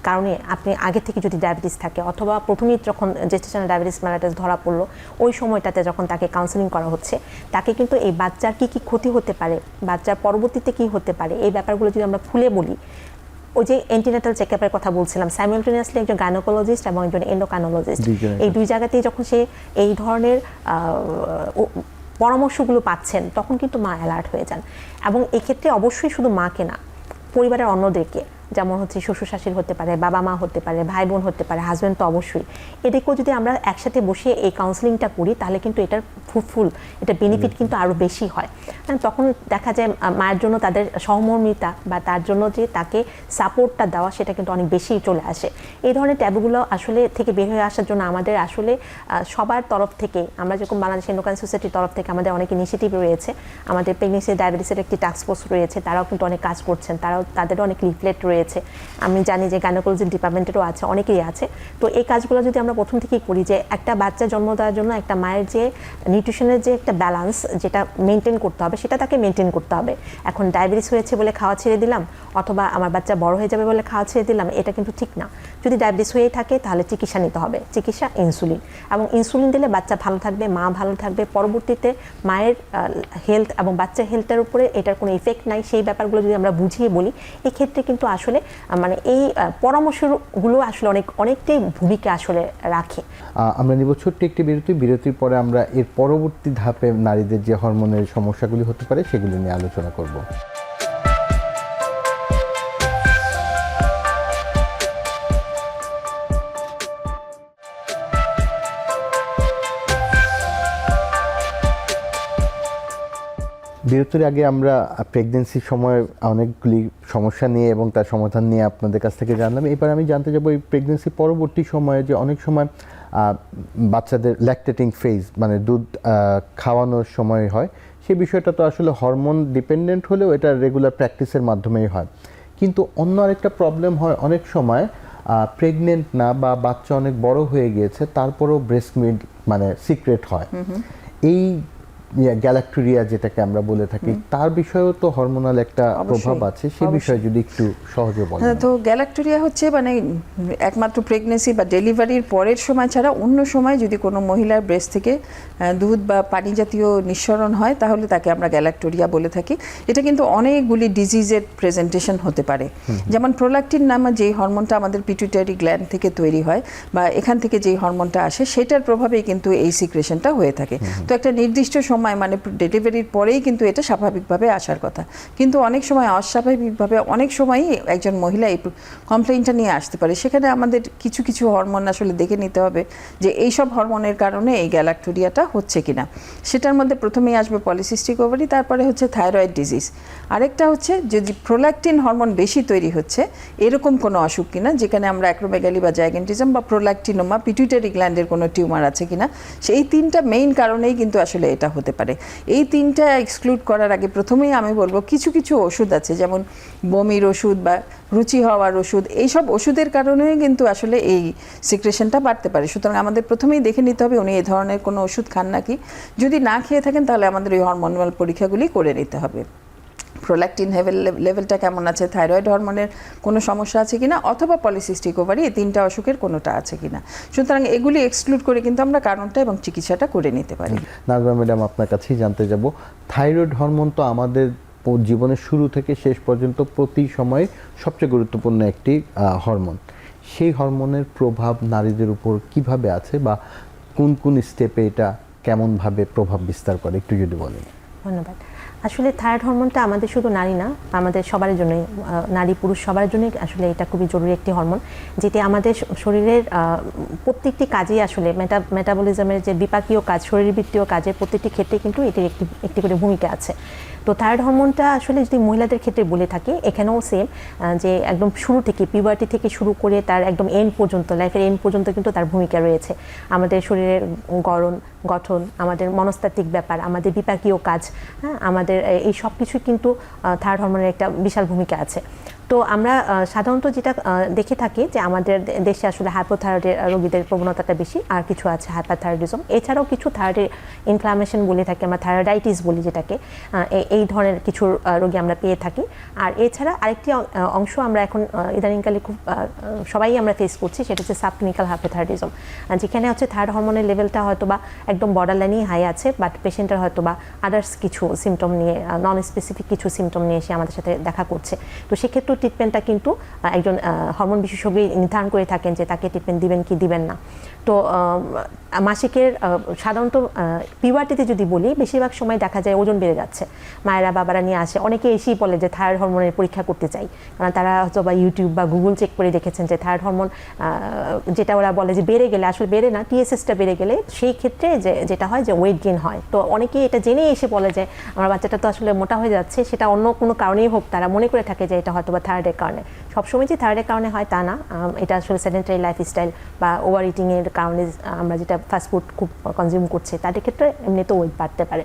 কারণে আপনি আগে থেকে যদি ডায়াবেটিস থাকে অথবা প্রথমেই যখন জেস্টেশনাল ডায়াবেটিস মেলাটাস ধরা পড়লো ওই সময়টাতে যখন তাকে কাউন্সেলিং করা হচ্ছে, তাকে কিন্তু এই বাচ্চার কি কি ক্ষতি হতে পারে, বাচ্চার পরবর্তীতে কি হতে পারে, এই ব্যাপারগুলো যদি আমরা খুলে বলি। ওই যে অ্যান্টিনেটাল চেকআপের কথা বলছিলাম, সাইমালটেনিয়াসলি একজন গাইনোকোলজিস্ট এবং একজন এন্ডোক্রাইনোলজিস্ট, এই দুই জায়গাতেই যখন সে এই ধরনের পরামর্শগুলো পাচ্ছেন তখন কিন্তু মা অ্যালার্ট হয়ে যান। এবং এক্ষেত্রে অবশ্যই শুধু মাকে না, পরিবারের অন্যদেরকে, যেমন হচ্ছে শ্বশুর শাশুড়ি হতে পারে, বাবা মা হতে পারে, ভাই বোন হতে পারে, হাজব্যান্ড তো অবশ্যই, এদেরকেও যদি আমরা একসাথে বসে এই কাউন্সেলিংটা করি তাহলে কিন্তু এটার ফ্রুটফুল, এটা বেনিফিট কিন্তু আরও বেশি হয়। তখন দেখা যায় মায়ের জন্য তাদের সহমর্মিতা বা তার জন্য যে তাকে সাপোর্টটা দেওয়া সেটা কিন্তু অনেক বেশি চলে আসে। এই ধরনের ট্যাবগুলো আসলে থেকে বের হয়ে আসার জন্য আমাদের আসলে সবার তরফ থেকে, আমরা যেরকম বাংলাদেশ এন্ডোক্রাইন সোসাইটির তরফ থেকে আমাদের অনেক ইনিশিয়েটিভ রয়েছে, আমাদের প্রেগনেন্সি ডায়াবেটিসের একটি টাস্ক ফোর্স রয়েছে, তারাও কিন্তু অনেক কাজ করছেন, তাদেরও অনেক লিফলেট রয়েছে, আমি জানি যে গাইনোকোলজি ডিপার্টমেন্টেরও আছে, অনেকেই আছে। তো এই কাজগুলো যদি আমরা প্রথম থেকেই করি, যে একটা বাচ্চা জন্ম দেওয়ার জন্য একটা মায়ের যে নিউট্রিশনের যে একটা ব্যালেন্স যেটা মেনটেন করতে হবে সেটা তাকে মেনটেন করতে হবে। এখন ডায়াবেটিস হয়েছে বলে খাওয়া ছেড়ে দিলাম অথবা আমার বাচ্চা বড় হয়ে যাবে বলে খাওয়া ছেড়ে দিলাম, এটা কিন্তু ঠিক না। যদি ডায়াবেটিস হয়েই থাকে তাহলে চিকিৎসা নিতে হবে, চিকিৎসা ইনসুলিন, এবং ইনসুলিন দিলে বাচ্চা ভালো থাকবে, মা ভালো থাকবে, পরবর্তীতে মায়ের হেলথ এবং বাচ্চার হেলথের উপরে এটার কোনো ইফেক্ট নাই। সেই ব্যাপারগুলো যদি আমরা বুঝিয়ে বলি, এক্ষেত্রে কিন্তু আসলে মানে এই পরামর্শগুলো আসলে অনেকটাই ভূমিকা আসলে রাখে।
আমরা নিব ছোট্ট একটি বিরতির পরে আমরা এর পরবর্তী ধাপে নারীদের যে হরমোনের সমস্যাগুলি হতে পারে সেগুলি নিয়ে আলোচনা করব। বিরতির আগে আমরা প্রেগনেন্সির সময় অনেকগুলি সমস্যা নিয়ে এবং তার সমাধান নিয়ে আপনাদের কাছ থেকে জানলাম। এবার আমি জানতে যাবো এই প্রেগনেন্সি পরবর্তী সময়ে যে অনেক সময় বাচ্চাদের ল্যাকটেটিং ফেজ, মানে দুধ খাওয়ানোর সময় হয়, সেই বিষয়টা তো আসলে হরমোন ডিপেন্ডেন্ট হলেও এটা রেগুলার প্র্যাকটিসের মাধ্যমেই হয়। কিন্তু অন্য আরেকটা প্রবলেম হয়, অনেক সময় প্রেগনেন্ট না বা বাচ্চা অনেক বড় হয়ে গিয়েছে তারপরেও ব্রেস্ট মিল্ক মানে সিক্রেট হয়। এই গ্যালাক্টোরিয়া যেটাকে আমরা বলে থাকি, তার বিষয়েও তো হরমোনাল একটা প্রভাব আছে, সেই বিষয়ে যদি একটু সহজে বলেন।
তো গ্যালাক্টোরিয়া হচ্ছে মানে একমাত্র প্রেগনেন্সি বা ডেলিভারির পরের সময় ছাড়া অন্য সময় যদি কোনো মহিলার ব্রেস্ট থেকে দুধ বা পানি জাতীয় নিঃসরণ হয় তাহলে তাকে আমরা গ্যালাক্টোরিয়া বলে থাকি। এটা কিন্তু অনেকগুলি ডিজিজের প্রেজেন্টেশন হতে পারে। যেমন প্রোল্যাকটিন নামে যেই হরমোনটা আমাদের পিটুইটারি গ্ল্যান্ড থেকে তৈরি হয় বা এখান থেকে যেই হরমোনটা আসে সেটার প্রভাবেই কিন্তু এই সিক্রেশনটা হয়ে থাকে। তো একটা নির্দিষ্ট সময় সময় মানে ডেলিভারির পরেই কিন্তু এটা স্বাভাবিকভাবে আসার কথা, কিন্তু অনেক সময় অস্বাভাবিকভাবে অনেক সময়ই একজন মহিলা এই কমপ্লেইনটা নিয়ে আসতে পারে। সেখানে আমাদের কিছু কিছু হরমোন আসলে দেখে নিতে হবে যে এইসব হরমোনের কারণে এই গ্যালাক্টোরিয়াটা হচ্ছে কিনা। সেটার মধ্যে প্রথমেই আসবে পলিসিস্টিক ওভারি, তারপরে হচ্ছে থাইরয়েড ডিজিজ, আরেকটা হচ্ছে যদি প্রোল্যাকটিন হরমোন বেশি তৈরি হচ্ছে এরকম কোনো অসুখ কিনা, যেখানে আমরা অ্যাক্রোমেগালি বা জাইগেন্টিজম বা প্রোল্যাকটিনোমা পিটুইটারি গ্ল্যান্ডের কোনো টিউমার আছে কিনা। সেই তিনটা মেইন কারণেই কিন্তু আসলে এটা হতে পারে। এই তিনটা এক্সক্লুড করার আগে প্রথমেই আমি বলবো কিছু কিছু ওষুধ আছে, যেমন বমির ওষুধ বা রুচি হওয়ার ওষুধ, এইসব ওষুধের কারণেই কিন্তু আসলে এই সিক্রেশনটা বাড়তে পারে। সুতরাং আমাদের প্রথমেই দেখে নিতে হবে উনি এই ধরনের কোনো ওষুধ খান নাকি। যদি না খেয়ে থাকেন তাহলে আমাদের ওই হরমোনাল পরীক্ষাগুলি করে নিতে হবে, প্রোল্যাকটিন লেভেলটা কেমন আছে, থাইরয়েড হরমোনের কোনো সমস্যা আছে কিনা, অথবা পলিসিস্টিক ওভারি, এই তিনটা অসুখের কোনোটা আছে কিনা। সুতরাং এগুলি এক্সক্লুড করে কিন্তু আমরা কারণটা এবং চিকিৎসাটা করে নিতে পারি।
নাজমা ম্যাডাম, আপনার কাছেই জানতে যাব, থাইরয়েড হরমোন তো আমাদের জীবনের শুরু থেকে শেষ পর্যন্ত প্রতি সময় সবচেয়ে গুরুত্বপূর্ণ একটি হরমোন। সেই হরমোনের প্রভাব নারীদের উপর কিভাবে আছে বা কোন কোন স্টেপে এটা কেমনভাবে প্রভাব বিস্তার করে একটু যদি বলেন।
ধন্যবাদ। আসলে থাইরয়েড হরমোনটা আমাদের শুধু নারী না, আমাদের সবার জন্যই, নারী পুরুষ সবার জন্যই আসলে এটা খুবই জরুরি একটি হরমোন, যেটি আমাদের শরীরের প্রত্যেকটি কাজেই আসলে মেটাবলিজমের যে বিপাকীয় কাজ, শরীরবৃত্তীয় কাজের প্রত্যেকটি ক্ষেত্রে কিন্তু এটির একটি করে ভূমিকা আছে। তো থাইরয়েড হরমোনটা আসলে যদি মহিলাদের ক্ষেত্রে বলে থাকি, এখানেও সেম, যে একদম শুরু থেকে পিউবার্টি থেকে শুরু করে তার একদম এন্ড পর্যন্ত, লাইফের এন্ড পর্যন্ত কিন্তু তার ভূমিকা রয়েছে। আমাদের শরীরের গঠন, আমাদের মনস্তাত্ত্বিক ব্যাপার, আমাদের বিপাকীয় কাজ, হ্যাঁ, আমাদের এই সব কিছু কিন্তু থাইরয়েড হরমোনের একটা বিশাল ভূমিকা আছে। তো আমরা সাধারণত যেটা দেখে থাকি যে আমাদের দেশে আসলে হাইপোথাইরয়েড রোগীদের প্রবণতাটা বেশি, আর কিছু আছে হাইপারথাইরয়েডিজম, এছাড়াও কিছু থাইরয়েড ইনফ্লামেশন বলে থাকি আমরা, থাইরয়েডাইটিস বলি যেটাকে, এই ধরনের কিছু রোগী আমরা পেয়ে থাকি। আর এছাড়া আরেকটি অংশ আমরা এখন ইদানিংকালে খুব সবাই আমরা ফেস করছি, সেটা হচ্ছে সাবক্লিনিক্যাল হাইপোথাইরয়েডিজম, যেখানে হচ্ছে থাইরয়েড হরমোনের লেভেলটা হয়তো বা একদম বর্ডারলাইনেই হাই আছে, বাট পেশেন্টের হয়তো বা আদার্স কিছু সিমটম নিয়ে, নন স্পেসিফিক কিছু সিমটম নিয়ে এসে আমাদের সাথে দেখা করছে। তো সেক্ষেত্রে ট্রিটমেন্টটা কিন্তু একজন হরমোন বিশেষজ্ঞই নির্ধারণ করে থাকেন যে তাকে ট্রিটমেন্ট দিবেন কি দিবেন না। তো মাসিকের সাধারণত পিউবার্টিতে যদি বলি, বেশিরভাগ সময় দেখা যায় ওজন বেড়ে যাচ্ছে, মায়েরা বাবারা নিয়ে আসে, অনেকে এসেই বলে যে থাইরয়েড হরমোনের পরীক্ষা করতে চাই, কারণ তারা হয়তো বা ইউটিউব বা গুগল চেক করে দেখেছেন যে থাইরয়েড হরমোন যেটা ওরা বলে যে বেড়ে গেলে, আসলে বেড়ে না, টিএসএসটা বেড়ে গেলে সেই ক্ষেত্রে যেটা হয় যে ওয়েট গেইন হয়। তো অনেকেই এটা জেনে এসে বলে যে আমার বাচ্চাটা তো আসলে মোটা হয়ে যাচ্ছে, সেটা অন্য কোনো কারণেই হোক, তারা মনে করে থাকে যে এটা হয়তো বা থাইরয়েডের কারণে। সবসময় যে থাইরয়েডের কারণে হয় তা না, এটা আসলে সেডেন্টারি লাইফস্টাইল বা ওভার ইটিংয়ের কারণে আমরা যেটা ফাস্টফুড খুব কনজিউম করছে তাদের ক্ষেত্রে এমনিতেও ওয়েট বাড়তে পারে।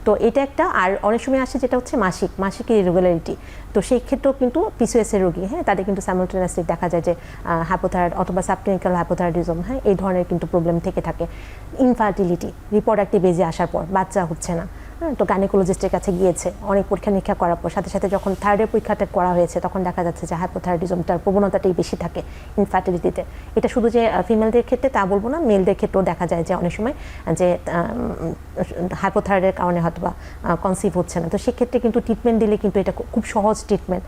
তো এটা একটা। আর অনেক সময় আসে যেটা হচ্ছে মাসিকের ইরেগুলারিটি, তো সেই ক্ষেত্রেও কিন্তু পিসিওএসের রোগী, হ্যাঁ, তাদের কিন্তু সাইমালটেনিয়াসলি দেখা যায় যে হাইপোথাইরয়েড অথবা সাবক্লিনিক্যাল হাইপোথাইরয়েডিজম, হ্যাঁ, এই ধরনের কিন্তু প্রবলেম থেকে থাকে। ইনফার্টিলিটি, রিপ্রোডাক্টিভ এজে আসার পর বাচ্চা হচ্ছে না, তো গাইনোকোলজিস্টের কাছে গিয়েছে, অনেক পরীক্ষা নিরীক্ষা করার পর সাথে সাথে যখন থাইরয়েড পরীক্ষাটা করা হয়েছে তখন দেখা যাচ্ছে যে হাইপোথাইরয়েডিজমটার প্রবণতাটাই বেশি থাকে ইনফার্টিলিটিতে। এটা শুধু যে ফিমেলদের ক্ষেত্রে তা বলবো না, মেলদের ক্ষেত্রেও দেখা যায় যে অনেক সময় যে হাইপোথাইরয়েডের কারণে হয়তো বা কনসিভ হচ্ছে না। তো সেক্ষেত্রে কিন্তু ট্রিটমেন্ট দিলে কিন্তু এটা খুব সহজ ট্রিটমেন্ট,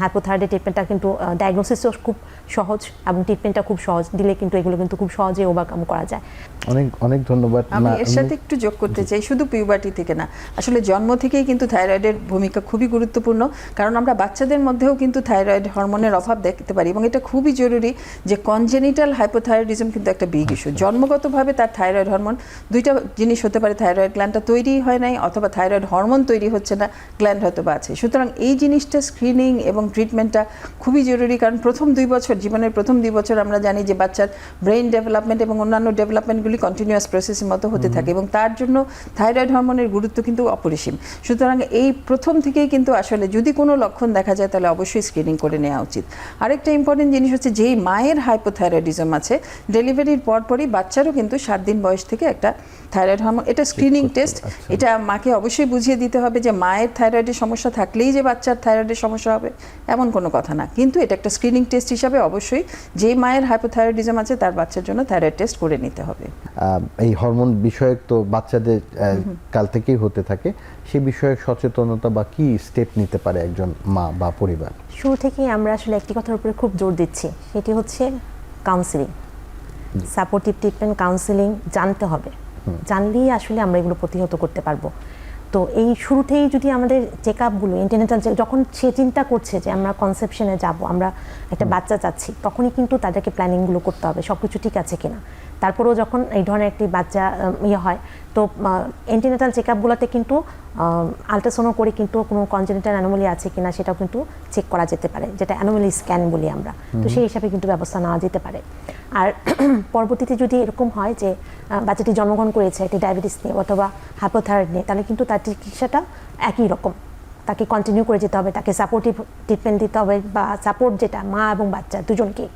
হাইপোথাইরয়েডের ট্রিটমেন্টটা কিন্তু ডায়াগনোসিসও খুব সহজ এবং ট্রিটমেন্টটা খুব সহজ, দিলে কিন্তু এগুলো কিন্তু খুব সহজে ওভারকাম করা যায়।
অনেক অনেক ধন্যবাদ।
আমি এর সাথে একটু যোগ করতে চাই, শুধু পিউবার্টি থেকে না, আসলে জন্ম থেকেই কিন্তু থাইরয়েডের ভূমিকা খুবই গুরুত্বপূর্ণ, কারণ আমরা বাচ্চাদের মধ্যেও কিন্তু থাইরয়েড হরমোনের অভাব দেখতে পারি, এবং এটা খুবই জরুরি যে কনজেনিটাল হাইপোথাইরয়েডিজম কিন্তু একটা বিগ ইস্যু। জন্মগতভাবে তার থাইরয়েড হরমোন, দুইটা জিনিস হতে পারে, থাইরয়েড গ্ল্যান্ডটা তৈরিই হয় নাই, অথবা থাইরয়েড হরমোন তৈরি হচ্ছে না, গ্ল্যান্ড হয়তো বা আছে। সুতরাং এই জিনিসটা স্ক্রিনিং এবং ট্রিটমেন্টটা খুবই জরুরি, কারণ প্রথম 2 বছর, জীবনের প্রথম 2 বছর আমরা জানি যে বাচ্চার ব্রেইন ডেভেলপমেন্ট এবং অন্যান্য ডেভেলপমেন্টগুলি কন্টিনিউয়াস প্রসেসের মতো হতে থাকে, এবং তার জন্য থাইরয়েড হরমোনের গুরুত্ব কিন্তু অপরিসীম। সুতরাং এই প্রথম থেকেই কিন্তু আসলে যদি কোনো লক্ষণ দেখা যায় তাহলে অবশ্যই স্ক্রিনিং করে নেওয়া উচিত। আরেকটা ইম্পর্টেন্ট জিনিস হচ্ছে, যেই মায়ের হাইপোথাইরয়েডিজম আছে, ডেলিভারির পরপরই বাচ্চারও কিন্তু 7 দিন বয়স থেকে একটা থাইরয়েড হরমোন, এটা স্ক্রিনিং টেস্ট, এটা মাকে অবশ্যই বুঝিয়ে দিতে হবে যে মায়ের থাইরয়েডের সমস্যা থাকলেই যে বাচ্চার থাইরয়েডের সমস্যা হবে এমন কোনো কথা না, কিন্তু এটা একটা স্ক্রিনিং টেস্ট হিসাবে অবশ্যই যেই মায়ের হাইপোথাইরয়েডিজম আছে তার বাচ্চার জন্য থাইরয়েড টেস্ট করে নিতে হবে।
এই হরমোন বিষয়ক তো বাচ্চাদের কাল থেকেই হতে থাকে, সে বিষয়ে সচেতনতা বা কি স্টেপ নিতে পারে একজন মা বা পরিবার?
শুরু থেকেই আমরা আসলে একটি কথার উপরে খুব জোর দিচ্ছি, সেটি হচ্ছে কাউন্সিলিং, সাপোর্টিভ ট্রিটমেন্ট, কাউন্সিলিং জানতে হবে। জানলেই আসলে আমরা এগুলো প্রতিহত করতে পারবো। তো এই শুরুতেই যদি আমাদের চেক আপগুলো ইন্টারনেটাল, যখন সে চিন্তা করছে যে আমরা কনসেপশনে যাব, আমরা একটা বাচ্চা চাচ্ছি, তখনই কিন্তু তাদেরকে প্ল্যানিংগুলো করতে হবে সব কিছু ঠিক আছে কিনা। তারপরেও যখন এই ধরনের একটি বাচ্চা হয়, তো এন্টিনেটাল চেক আপগুলোতে কিন্তু আলট্রাসাউন্ড করে কিন্তু কোনো কনজেনিটাল অ্যানোমালি আছে কিনা সেটাও কিন্তু চেক করা যেতে পারে, যেটা অ্যানোমালি স্ক্যান বলি আমরা। তো সেই হিসাবে কিন্তু ব্যবস্থা নেওয়া যেতে পারে। আর পরবর্তীতে যদি এরকম হয় যে বাচ্চাটি জন্মগ্রহণ করেছে একটি ডায়াবেটিস নিয়ে অথবা হাইপোথাইরয়েড নিয়ে, তাহলে কিন্তু তার চিকিৎসাটা একই রকম, তাকে কন্টিনিউ করে যেতে হবে, তাকে সাপোর্টিভ ট্রিটমেন্ট দিতে হবে, বা সাপোর্ট যেটা মা এবং বাচ্চা দুজনকে,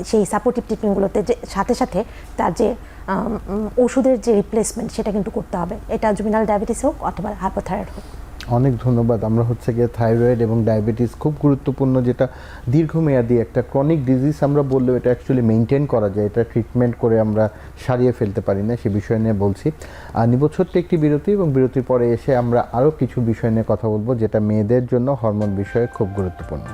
সেই সাপোর্টিভ ট্রিটমেন্টগুলোতে যে সাথে সাথে তার যে ওষুধের যে রিপ্লেসমেন্ট সেটা কিন্তু করতে হবে, এটা জুভেনাইল ডায়াবেটিস হোক অথবা হাইপোথাইরয়েড হোক।
অনেক ধন্যবাদ। আমরা হচ্ছে গিয়ে থাইরয়েড এবং ডায়াবেটিস খুব গুরুত্বপূর্ণ, যেটা দীর্ঘমেয়াদী একটা ক্রনিক ডিজিজ আমরা বললেও এটা অ্যাকচুয়ালি মেনটেন করা যায়, এটা ট্রিটমেন্ট করে আমরা সারিয়ে ফেলতে পারি না, সে বিষয় নিয়ে বলছি। আর নিব ছোট্ট একটি বিরতি, এবং বিরতির পরে এসে আমরা আরও কিছু বিষয় নিয়ে কথা বলবো যেটা মেয়েদের জন্য হরমোন বিষয়ে খুব গুরুত্বপূর্ণ।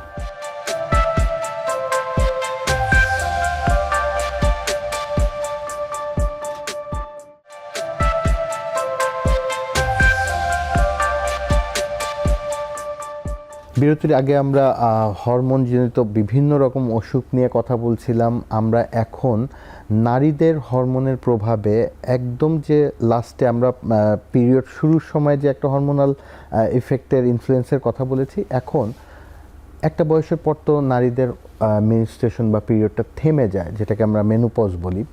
বিরতির আগে আমরা হরমোনজনিত বিভিন্ন রকম অসুখ নিয়ে কথা বলছিলাম। আমরা এখন নারীদের হরমোনের প্রভাবে একদম যে লাস্টে আমরা পিরিয়ড শুরুর সময় যে একটা হরমোনাল ইফেক্টের ইনফ্লুয়েন্সের কথা বলেছি, এখন একটা বয়সের পর তো নারীদের মেনস্ট্রুয়েশন বা পিরিয়ডটা থেমে যায়, যেটাকে আমরা মেনোপজ বলি।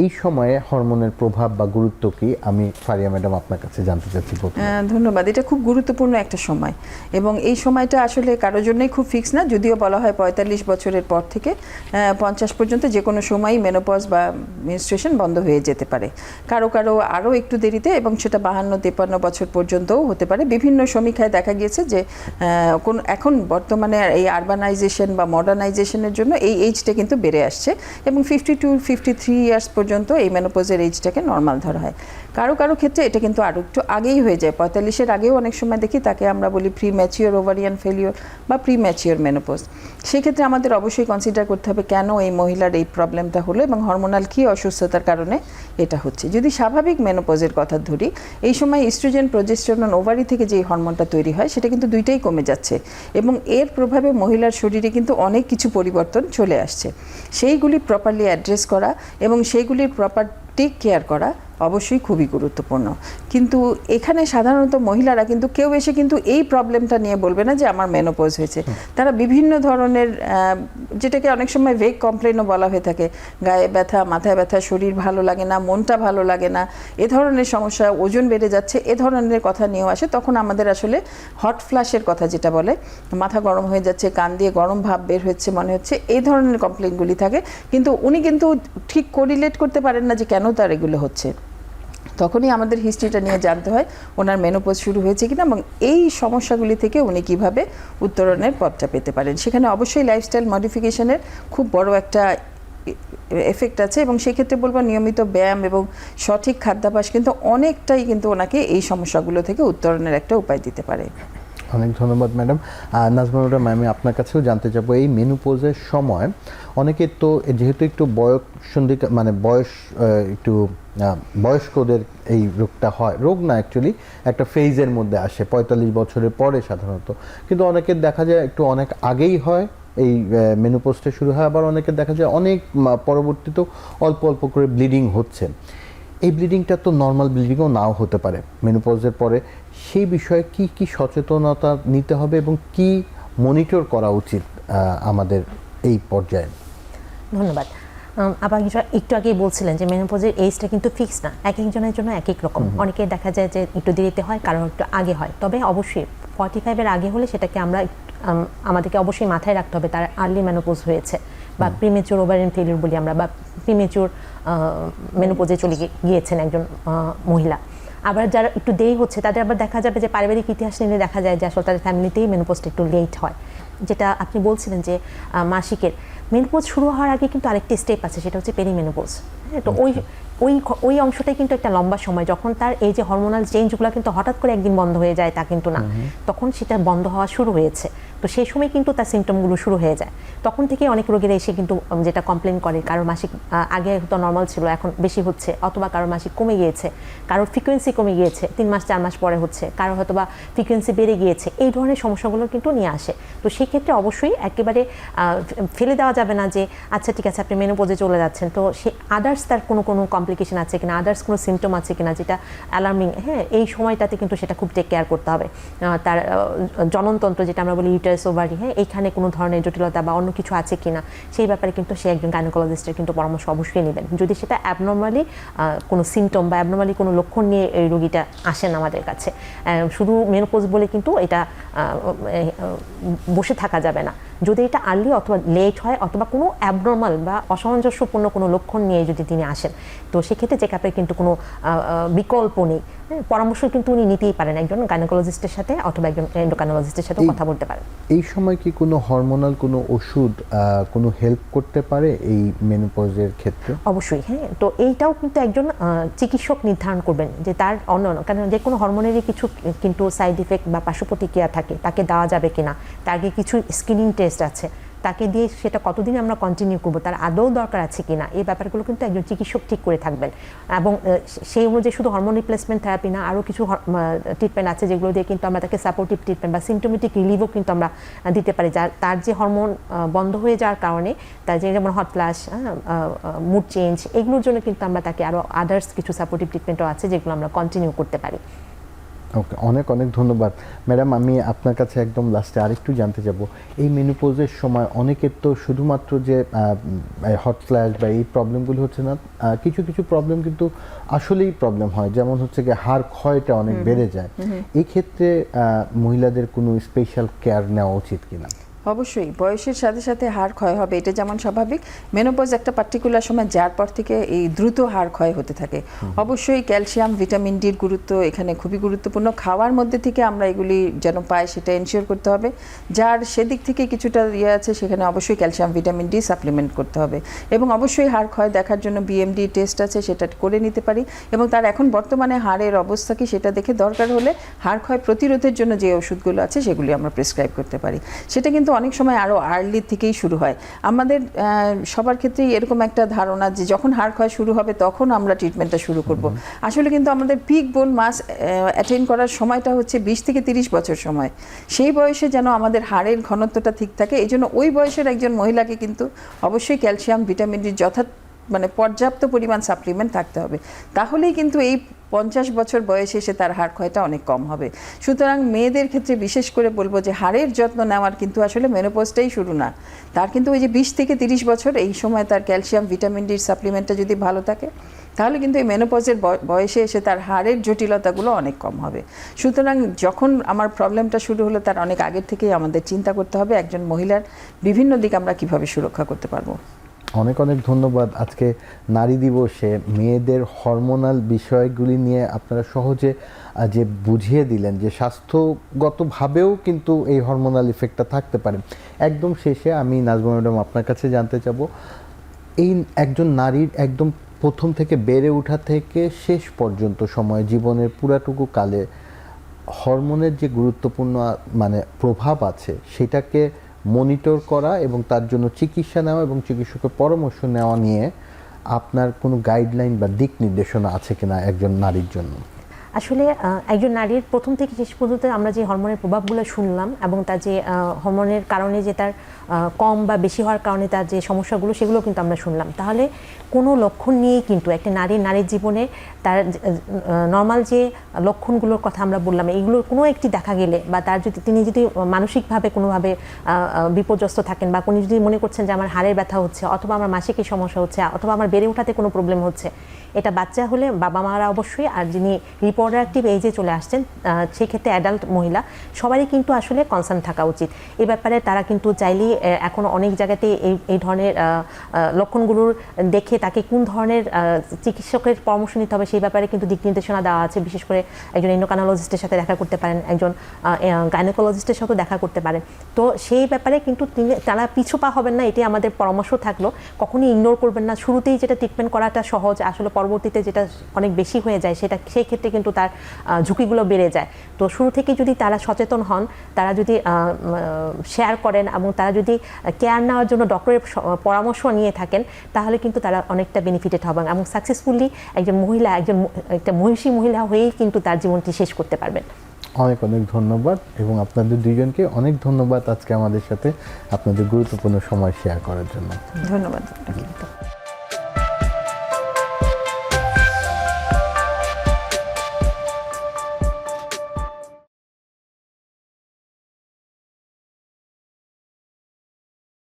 এই সময়ে হরমোনের প্রভাব বা গুরুত্ব কি, আমি ফারিয়া ম্যাডাম আপনার কাছে জানতে চাচ্ছি।
ধন্যবাদ। এটা খুব গুরুত্বপূর্ণ একটা সময়, এবং এই সময়টা আসলে কারোর জন্যই খুব ফিক্স না, যদিও বলা হয় 45 বছরের পর থেকে 50 পর্যন্ত যে কোনো সময়ই মেনোপজ বা মেনস্ট্রুয়েশন বন্ধ হয়ে যেতে পারে। কারো কারো আরও একটু দেরিতে, এবং সেটা 52-53 বছর পর্যন্তও হতে পারে। বিভিন্ন সমীক্ষায় দেখা গিয়েছে যে এখন বর্তমানে এই আরবানাইজেশন বা মডার্নাইজেশনের জন্য এই এইজটা কিন্তু বেড়ে আসছে, এবং 52-53 ইয়ার্স পর্যন্ত এই মেনোপজের এইজটাকে নর্মাল ধরা হয়। কারো কারো ক্ষেত্রে এটা কিন্তু আরও একটু আগেই হয়ে যায়, 45-এর আগেও অনেক সময় দেখি, তাকে আমরা বলি প্রি ম্যাচিওর ওভারিয়ান ফেলিওর বা প্রি ম্যাচিওর মেনোপজ। সেক্ষেত্রে আমাদের অবশ্যই কনসিডার করতে হবে কেন এই মহিলার এই প্রবলেমটা হলো এবং হরমোনাল কী অসুস্থতার কারণে এটা হচ্ছে। যদি স্বাভাবিক মেনোপজের কথা ধরি, এই সময় ইস্ট্রোজেন প্রজেস্টেরন ওভারি থেকে যে হরমোনটা তৈরি হয় সেটা কিন্তু দুইটাই কমে যাচ্ছে, এবং এর প্রভাবে মহিলার শরীরে কিন্তু অনেক কিছু পরিবর্তন চলে আসছে। সেইগুলি প্রপারলি অ্যাড্রেস করা এবং সেইগুলির প্রপার টেক কেয়ার করা অবশ্যই খুবই গুরুত্বপূর্ণ। কিন্তু এখানে সাধারণত মহিলারা কিন্তু কেউ এসে কিন্তু এই প্রবলেমটা নিয়ে বলবে না যে আমার মেনোপজ হয়েছে। তারা বিভিন্ন ধরনের, যেটাকে অনেক সময় ভেগ কমপ্লেনও বলা হয়ে থাকে, গায়ে ব্যথা, মাথায় ব্যথা, শরীর ভালো লাগে না, মনটা ভালো লাগে না, এ ধরনের সমস্যা, ওজন বেড়ে যাচ্ছে, এ ধরনের কথা নিয়েও আসে। তখন আমাদের আসলে হট ফ্ল্যাশের কথা যেটা বলে, মাথা গরম হয়ে যাচ্ছে, কান দিয়ে গরম ভাব বের হচ্ছে মনে হচ্ছে, এই ধরনের কমপ্লেনগুলি থাকে। কিন্তু উনি কিন্তু ঠিক কোরিলেট করতে পারেন না যে কেন তার এগুলো হচ্ছে। তখনই আমাদের হিস্ট্রিটা নিয়ে জানতে হয় ওনার মেনোপজ শুরু হয়েছে কিনা, এবং এই সমস্যাগুলি থেকে উনি কিভাবে উত্তরণের পথটা পেতে পারেন। সেখানে অবশ্যই লাইফস্টাইল মডিফিকেশনের খুব বড় একটা এফেক্ট আছে, এবং সেক্ষেত্রে বলবো নিয়মিত ব্যায়াম এবং সঠিক খাদ্যাভ্যাস কিন্তু অনেকটাই কিন্তু ওনাকে এই সমস্যাগুলো থেকে উত্তরণের একটা উপায় দিতে পারে।
অনেক ধন্যবাদ ম্যাডাম। নাজমা ম্যাডাম, আমি আপনার কাছেও জানতে চাবো, এই মেনোপজের সময় অনেকে তো যেহেতু একটু বয়স একটু বয়স্কদের এই রোগটা হয়, রোগ না অ্যাকচুয়ালি একটা ফেজের মধ্যে আসে 45 বছরের পরে সাধারণত, কিন্তু অনেকের দেখা যায় একটু অনেক আগেই হয় এই মেনোপজটা শুরু হয়, আবার অনেকের দেখা যায় অনেক পরবর্তীতেও অল্প অল্প করে ব্লিডিং হচ্ছে। এই ব্লিডিংটা তো নর্মাল ব্লিডিংও নাও হতে পারে মেনোপজের পরে, সেই বিষয়ে কি কি সচেতনতা নিতে হবে এবং কি মনিটর করা উচিত আমাদের এই পর্যায়ে?
ধন্যবাদ। আবার একটু আগেই বলছিলেন যে মেনোপজের এইজটা কিন্তু ফিক্স না, এক একজনের জন্য এক এক রকম। অনেকে দেখা যায় যে একটু দেরিতে হয়, কারণ একটু আগে হয়। তবে অবশ্যই 45-এর আগে হলে সেটাকে আমাদেরকে অবশ্যই মাথায় রাখতে হবে তার আর্লি মেনোপজ হয়েছে, বা প্রিমেচুর ওভারিয়ান ফেলিওর বলি আমরা, বা প্রিমেচুর মেনোপজে চলে গিয়েছেন একজন মহিলা। আবার যারা একটু দেরি হচ্ছে তাদের আবার দেখা যাবে যে পারিবারিক ইতিহাস নিলে দেখা যায় যে আসলে তাদের ফ্যামিলিতেই মেনোপজটা একটু লেট হয়। যেটা আপনি বলছিলেন যে মাসিকের মেনোপজ শুরু হওয়ার আগে কিন্তু আরেকটি স্টেপ আছে, সেটা হচ্ছে পেরিমেনোপজ। তো ওই অংশটাই কিন্তু একটা লম্বা সময়, যখন তার এই যে হরমোনাল চেঞ্জগুলো কিন্তু হঠাৎ করে একদিন বন্ধ হয়ে যায় তা কিন্তু না, তখন সেটা বন্ধ হওয়া শুরু হয়েছে। তো সেই সময় কিন্তু তার সিমটমগুলো শুরু হয়ে যায়। তখন থেকে অনেক রোগীরা এসে কিন্তু যেটা কমপ্লেন করে, কারোর মাসিক আগে তো নর্মাল ছিল, এখন বেশি হচ্ছে, অথবা কারোর মাসিক কমে গিয়েছে, কারোর ফ্রিকোয়েন্সি কমে গিয়েছে, 3 মাস 4 মাস পরে হচ্ছে, কারো হয়তো বা ফ্রিকোয়েন্সি বেড়ে গিয়েছে, এই ধরনের সমস্যাগুলো কিন্তু নিয়ে আসে। তো সেক্ষেত্রে অবশ্যই একেবারে ফেলে দেওয়া যাবে না যে আচ্ছা ঠিক আছে আপনি মেনোপজে চলে যাচ্ছেন, তো সে আদার্স তার কোনো কমপ্লিকেশন আছে কিনা, আদার্স কোনো সিমটম আছে কিনা যেটা অ্যালার্মিং, হ্যাঁ, এই সময়টাতে কিন্তু সেটা খুব টেক কেয়ার করতে হবে। তার জননতন্ত্র যেটা আমরা বলি ইউটারাস ওভারি, হ্যাঁ, এইখানে কোনো ধরনের জটিলতা বা অন্য কিছু আছে কিনা সেই ব্যাপারে কিন্তু সে একজন গাইনোকোলজিস্টের কিন্তু পরামর্শ অবশ্যই নেবেন। যদি সেটা অ্যাবনর্মালি কোনো সিমটম বা অ্যাবনর্মালি কোনো লক্ষণ নিয়ে এই রোগীটা আসেন আমাদের কাছে, শুধু মেনোপজ বলে কিন্তু এটা বসে থাকা যাবে না। যদি এটা আর্লি অথবা লেট হয় অথবা কোনো অ্যাবনর্মাল বা অসামঞ্জস্যপূর্ণ কোনো লক্ষণ নিয়ে যদি তিনি আসেন, তো সেক্ষেত্রে চেকআপের কিন্তু কোনো বিকল্প নেই। পরামর্শ কিন্তু উনি নিতেই পারেন একজন গাইনোকোলজিস্টের সাথে অথবা একজন এন্ডোক্রাইনোলজিস্টের সাথে কথা বলতে পারেন।
এই সময় কি কোনো হরমোনাল কোনো ওষুধ কোনো হেল্প করতে পারে এই মেনোপজের ক্ষেত্রে?
অবশ্যই, হ্যাঁ। তো এইটাও কিন্তু একজন চিকিৎসক নির্ধারণ করবেন যে তার অন্য কারণ যে কোনো হরমোনেরই কিছু কিন্তু সাইড ইফেক্ট বা পার্শ্ব প্রতিক্রিয়া থাকে, তাকে দেওয়া যাবে কিনা, তার আগে কিছু স্ক্রিনিং টেস্ট আছে, তাকে দিয়ে সেটা কতদিন আমরা কন্টিনিউ করবো, তার আদৌ দরকার আছে কিনা, এই ব্যাপারগুলো কিন্তু একজন চিকিৎসক ঠিক করে থাকবেন। এবং সেই অনুযায়ী শুধু হরমোন রিপ্লেসমেন্ট থেরাপি না, আরও কিছু ট্রিটমেন্ট আছে যেগুলো দিয়ে কিন্তু আমরা তাকে সাপোর্টিভ ট্রিটমেন্ট বা সিমটোমেটিক রিলিভও কিন্তু আমরা দিতে পারি, তার যে হরমোন বন্ধ হয়ে যাওয়ার কারণে তার যে যেমন হট ফ্ল্যাশ, মুড চেঞ্জ, এগুলোর জন্য কিন্তু আমরা তাকে আরও আদার্স কিছু সাপোর্টিভ ট্রিটমেন্টও আছে যেগুলো আমরা কন্টিনিউ করতে পারি।
ওকে, অনেক অনেক ধন্যবাদ ম্যাডাম। আমি আপনার কাছে একদম লাস্টে আরেকটু জানতে যাব, এই মেনোপজের সময় অনেকের তো শুধুমাত্র যে হট ফ্ল্যাশ বা এই প্রবলেমগুলো হচ্ছে না, কিছু কিছু প্রবলেম কিন্তু আসলেই প্রবলেম হয়, যেমন হচ্ছে কি হাড় ক্ষয়টা অনেক বেড়ে যায়। এই ক্ষেত্রে মহিলাদের কোনো স্পেশাল কেয়ার নেওয়া উচিত কিনা?
অবশ্যই বয়সের সাথে সাথে হাড় ক্ষয় হবে, এটা যেমন স্বাভাবিক। মেনোপজ একটা পার্টিকুলার সময় যার পর থেকে এই দ্রুত হাড় ক্ষয় হতে থাকে। অবশ্যই ক্যালসিয়াম, ভিটামিন ডির গুরুত্ব এখানে খুবই গুরুত্বপূর্ণ। খাওয়ার মধ্যে থেকে আমরা এগুলি যেন পাই সেটা এনশিওর করতে হবে। যার সেদিক থেকে কিছুটা আছে সেখানে অবশ্যই ক্যালসিয়াম, ভিটামিন ডি সাপ্লিমেন্ট করতে হবে। এবং অবশ্যই হাড় ক্ষয় দেখার জন্য বিএমডি টেস্ট আছে, সেটা করে নিতে পারি। এবং তার এখন বর্তমানে হাড়ের অবস্থা কি সেটা দেখে দরকার হলে হাড় ক্ষয় প্রতিরোধের জন্য যে ওষুধগুলো আছে সেগুলি আমরা প্রেসক্রাইব করতে পারি। সেটা কিন্তু অনেক সময় আরও আর্লি থেকেই শুরু হয়। আমাদের সবার ক্ষেত্রেই এরকম একটা ধারণা যে যখন হাড় ক্ষয় শুরু হবে তখন আমরা ট্রিটমেন্টটা শুরু করব। আসলে কিন্তু আমাদের পিক বোন মাস অ্যাটেইন করার সময়টা হচ্ছে 20 থেকে 30 বছর সময়। সেই বয়সে যেন আমাদের হাড়ের ঘনত্বটা ঠিক থাকে, এই জন্য ওই বয়সের একজন মহিলাকে কিন্তু অবশ্যই ক্যালসিয়াম, ভিটামিন ডি পর্যাপ্ত পরিমাণ সাপ্লিমেন্ট থাকতে হবে। তাহলেই কিন্তু এই 50 বছর বয়সে এসে তার হাড় ক্ষয়টা অনেক কম হবে। সুতরাং মেয়েদের ক্ষেত্রে বিশেষ করে বলবো যে হাড়ের যত্ন নেওয়ার কিন্তু আসলে মেনোপজটাই শুরু না, তার কিন্তু ওই যে 20 থেকে 30 বছর এই সময় তার ক্যালসিয়াম, ভিটামিন ডির সাপ্লিমেন্টটা যদি ভালো থাকে তাহলে কিন্তু এই মেনোপজের বয়সে এসে তার হাড়ের জটিলতাগুলো অনেক কম হবে। সুতরাং যখন আমার প্রবলেমটা শুরু হলো তার অনেক আগের থেকেই আমাদের চিন্তা করতে হবে একজন মহিলার বিভিন্ন দিক আমরা কিভাবে সুরক্ষা করতে পারবো।
অনেক অনেক ধন্যবাদ। আজকে নারী দিবসে মেয়েদের হরমোনাল বিষয়গুলি নিয়ে আপনারা সহজে যে বুঝিয়ে দিলেন যে স্বাস্থ্যগতভাবেও কিন্তু এই হরমোনাল ইফেক্টটা থাকতে পারে। একদম শেষে আমি নাজমা ম্যাডাম আপনার কাছে জানতে চাব, এই একজন নারীর একদম প্রথম থেকে বেড়ে ওঠা থেকে শেষ পর্যন্ত সময় জীবনের পুরাটুকু কালে হরমোনের যে গুরুত্বপূর্ণ প্রভাব আছে সেটাকে মনিটর করা এবং তার জন্য চিকিৎসা নেওয়া এবং চিকিৎসকের পরামর্শ নেওয়া নিয়ে আপনার কোনো গাইডলাইন বা দিক নির্দেশনা আছে কিনা একজন নারীর জন্য?
আসলে একজন নারীর প্রথম থেকে শেষ পর্যন্ত আমরা যে হরমোনের প্রভাবগুলো শুনলাম এবং তার যে হরমোনের কারণে যে তার কম বা বেশি হওয়ার কারণে তার যে সমস্যাগুলো সেগুলো কিন্তু আমরা শুনলাম। তাহলে কোনো লক্ষণ নিয়েই কিন্তু একটা নারীর জীবনে তার নর্মাল যে লক্ষণগুলোর কথা আমরা বললাম এইগুলোর কোনো একটি দেখা গেলে বা তিনি যদি মানসিকভাবে কোনোভাবে বিপর্যস্ত থাকেন বা কোনো যদি মনে করছেন যে আমার হাড়ের ব্যথা হচ্ছে অথবা আমার মাসিকের সমস্যা হচ্ছে অথবা আমার বেড়ে ওঠাতে কোনো প্রবলেম হচ্ছে, এটা বাচ্চা হলে বাবা মারা অবশ্যই, আর যিনি রিপ্রোডাক্টিভ এজে চলে আসছেন সেই ক্ষেত্রে অ্যাডাল্ট মহিলা সবারই কিন্তু আসলে কনসার্ন থাকা উচিত। এ ব্যাপারে তারা কিন্তু চাইলেই এখন অনেক জায়গাতে এই ধরনের লক্ষণগুলোর দেখে তাকে কোন ধরনের চিকিৎসকের পরামর্শ নিতে হবে সেই ব্যাপারে কিন্তু দিক নির্দেশনা দেওয়া আছে। বিশেষ করে একজন এন্ডোক্রাইনোলজিস্টের সাথে দেখা করতে পারেন, একজন গাইনোকোলজিস্টের সাথেও দেখা করতে পারেন। তো সেই ব্যাপারে কিন্তু তারা পিছু পা হবেন না, এটাই আমাদের পরামর্শ থাকলো। কখনই ইগনোর করবেন না, শুরুতেই যেটা ট্রিটমেন্ট করাটা সহজ, আসলে পরবর্তীতে যেটা অনেক বেশি হয়ে যায় সেই ক্ষেত্রে কিন্তু তার ঝুঁকিগুলো বেড়ে যায়। তো শুরু থেকে যদি তারা সচেতন হন, তারা যদি শেয়ার করেন এবং তারা যদি কেয়ার নেওয়ার জন্য ডক্টরের পরামর্শ নিয়ে থাকেন, তাহলে কিন্তু তারা অনেকটা বেনিফিটেড হবেন এবং সাকসেসফুলি একটা মহিষী মহিলা হয়েই কিন্তু তার জীবনটি শেষ করতে পারবেন।
অনেক অনেক ধন্যবাদ, এবং আপনাদের দুইজনকে অনেক ধন্যবাদ আজকে আমাদের সাথে আপনাদের গুরুত্বপূর্ণ সময় শেয়ার করার জন্য।
ধন্যবাদ।